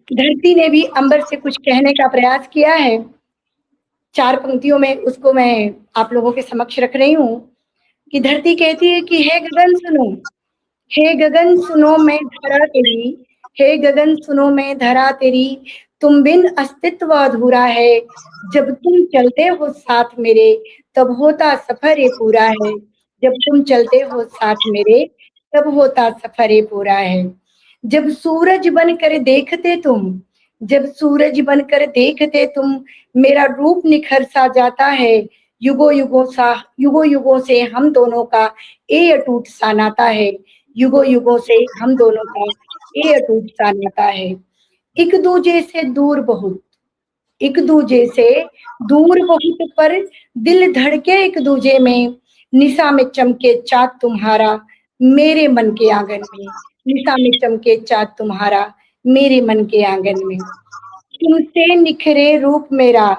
धरती ने भी अंबर से कुछ कहने का प्रयास किया है, 4 पंक्तियों में उसको मैं आप लोगों के समक्ष रख रही हूँ कि धरती कहती है कि हे गगन सुनो, हे गगन सुनो मैं धरा तेरी, हे गगन सुनो मैं धरा तेरी, तुम बिन अस्तित्व अधूरा है, जब तुम चलते हो साथ मेरे तब होता सफर ये पूरा है, जब तुम चलते हो साथ मेरे तब होता सफर ये पूरा है। जब सूरज बनकर देखते तुम, जब सूरज बनकर देखते तुम, मेरा रूप निखर सा जाता है, युगों युगों से हम दोनों का ये अटूट सा नाता है, युगों युगों से हम दोनों का ये अटूट सा नाता है। एक दूजे से दूर बहुत, एक दूजे से दूर बहुत पर दिल धड़के एक दूजे में, निशा में चमके चाँद तुम्हारा मेरे मन के आंगन में, निशा में चमके चाँद तुम्हारा मेरे मन के आंगन में। तुमसे निखरे रूप मेरा,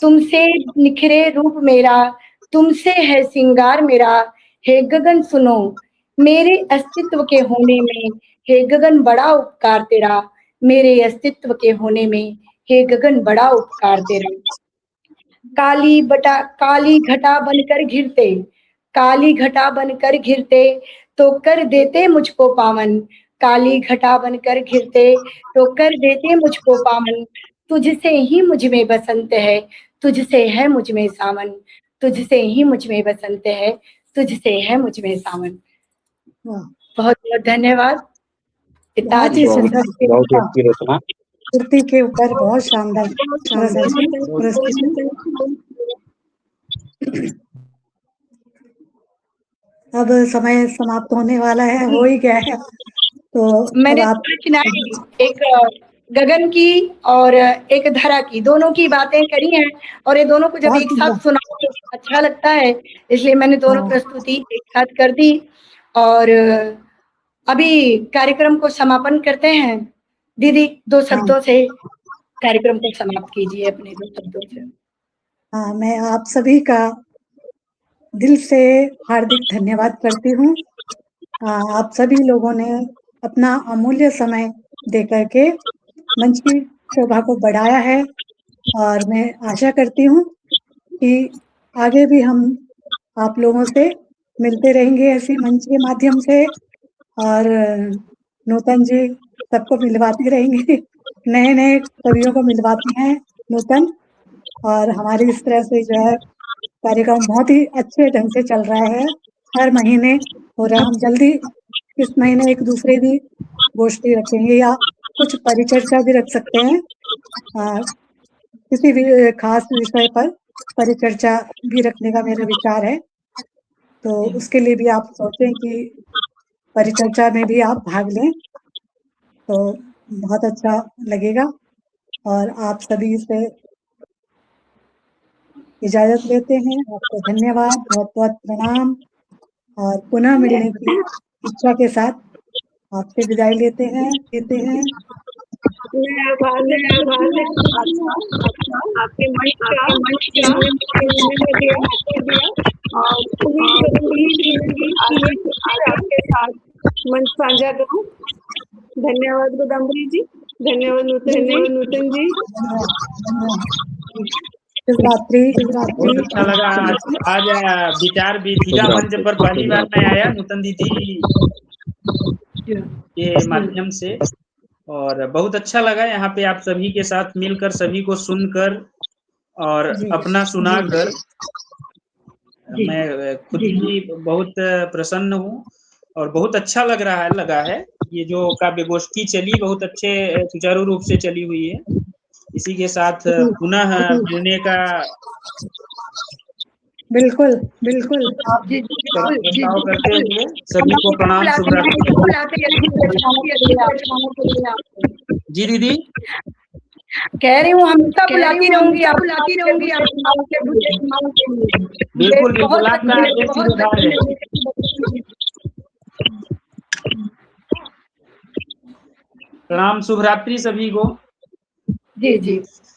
तुमसे निखरे रूप मेरा, तुमसे है सिंगार मेरा, हे गगन सुनो मेरे अस्तित्व के होने में, हे गगन बड़ा उपकार तेरा, मेरे अस्तित्व के होने में, हे गगन बड़ा उपकार तेरा। काली घटा बनकर घिरते, काली घटा बनकर घिरते तो कर देते मुझको पावन, काली घटा बनकर घिरते तो कर देते मुझको पावन, तुझसे ही मुझ में बसंत है, तुझसे है मुझ में सावन, तुझसे ही मुझ में बसंत है, तुझसे है मुझ में सावन। वाह, बहुत बहुत धन्यवाद। इतना बहुत ही अच्छी सुंदर बहुत ही अच्छी रचना। कृति के ऊपर बहुत शानदार प्रस्तुति। अब समय समाप्त होने वाला है, हो ही गया है, तो अब मैंने आप रचनाएं एक गगन की और एक धरा की, दोनों की बातें करी हैं, और ये दोनों को जब बहुत एक सुंदर। साथ सुना तो अच्छा लगता है, इसलिए मैंने दोनों हाँ। प्रस्तुति एक साथ कर दी। और अभी कार्यक्रम को समापन करते हैं। दीदी 2 शब्दों से कार्यक्रम को समाप्त कीजिए, अपने 2 शब्दों से। हाँ, मैं आप सभी का दिल से हार्दिक धन्यवाद करती हूँ। आप सभी लोगों ने अपना अमूल्य समय देकर के मंच की शोभा को बढ़ाया है, और मैं आशा करती हूँ कि आगे भी हम आप लोगों से मिलते रहेंगे ऐसे मंच के माध्यम से, और नूतन जी सबको मिलवाते रहेंगे। नए-नए कवियों को मिलवाते हैं नूतन, और हमारी इस तरह से जो है कार्यक्रम बहुत ही अच्छे ढंग से चल रहा है, हर महीने हो रहा है। हम जल्दी इस महीने एक दूसरे की गोष्ठी रखेंगे, या कुछ परिचर्चा भी रख सकते हैं, किसी भी खास विषय पर परिचर्चा भी रखने का मेरा विचार है। तो उसके लिए भी आप सोचें कि परिचर्चा में भी आप भाग लें, तो बहुत अच्छा लगेगा। और आप सभी से इजाजत लेते हैं। आपको धन्यवाद, बहुत बहुत प्रणाम, और पुनः मिलने की इच्छा के साथ आपसे विदाई लेते हैं। मैं आभार व्यक्त आपका आपके मंच का जिन्होंने मुझे दिया, और उम्मीद करूंगी कि आगे फिर आपके साथ मंच साझा करूं। धन्यवाद गोदावरी जी, धन्यवाद नूतन जी। शिवरात्रि। बहुत अच्छा लगा आज विचार वेदिका मंच पर पहली बार मैं आया नूतन दीदी के माध्यम से, और बहुत अच्छा लगा यहाँ पे आप सभी के साथ मिलकर, सभी को सुनकर और अपना सुनाकर मैं खुद भी बहुत प्रसन्न हूँ, और बहुत अच्छा लगा है। ये जो काव्य गोष्ठी चली बहुत अच्छे सुचारू रूप से चली हुई है। इसी के साथ पुनः जुड़ने का बिल्कुल प्रस्ताव करते हुए सभी को प्रणाम, शुभरात्रि। जी दीदी कह रही हूँ, हमेशा बुलाती रहूंगी आप। बिल्कुल आपका आदेश शुभकार है। प्रणाम, शुभरात्रि सभी को। जी।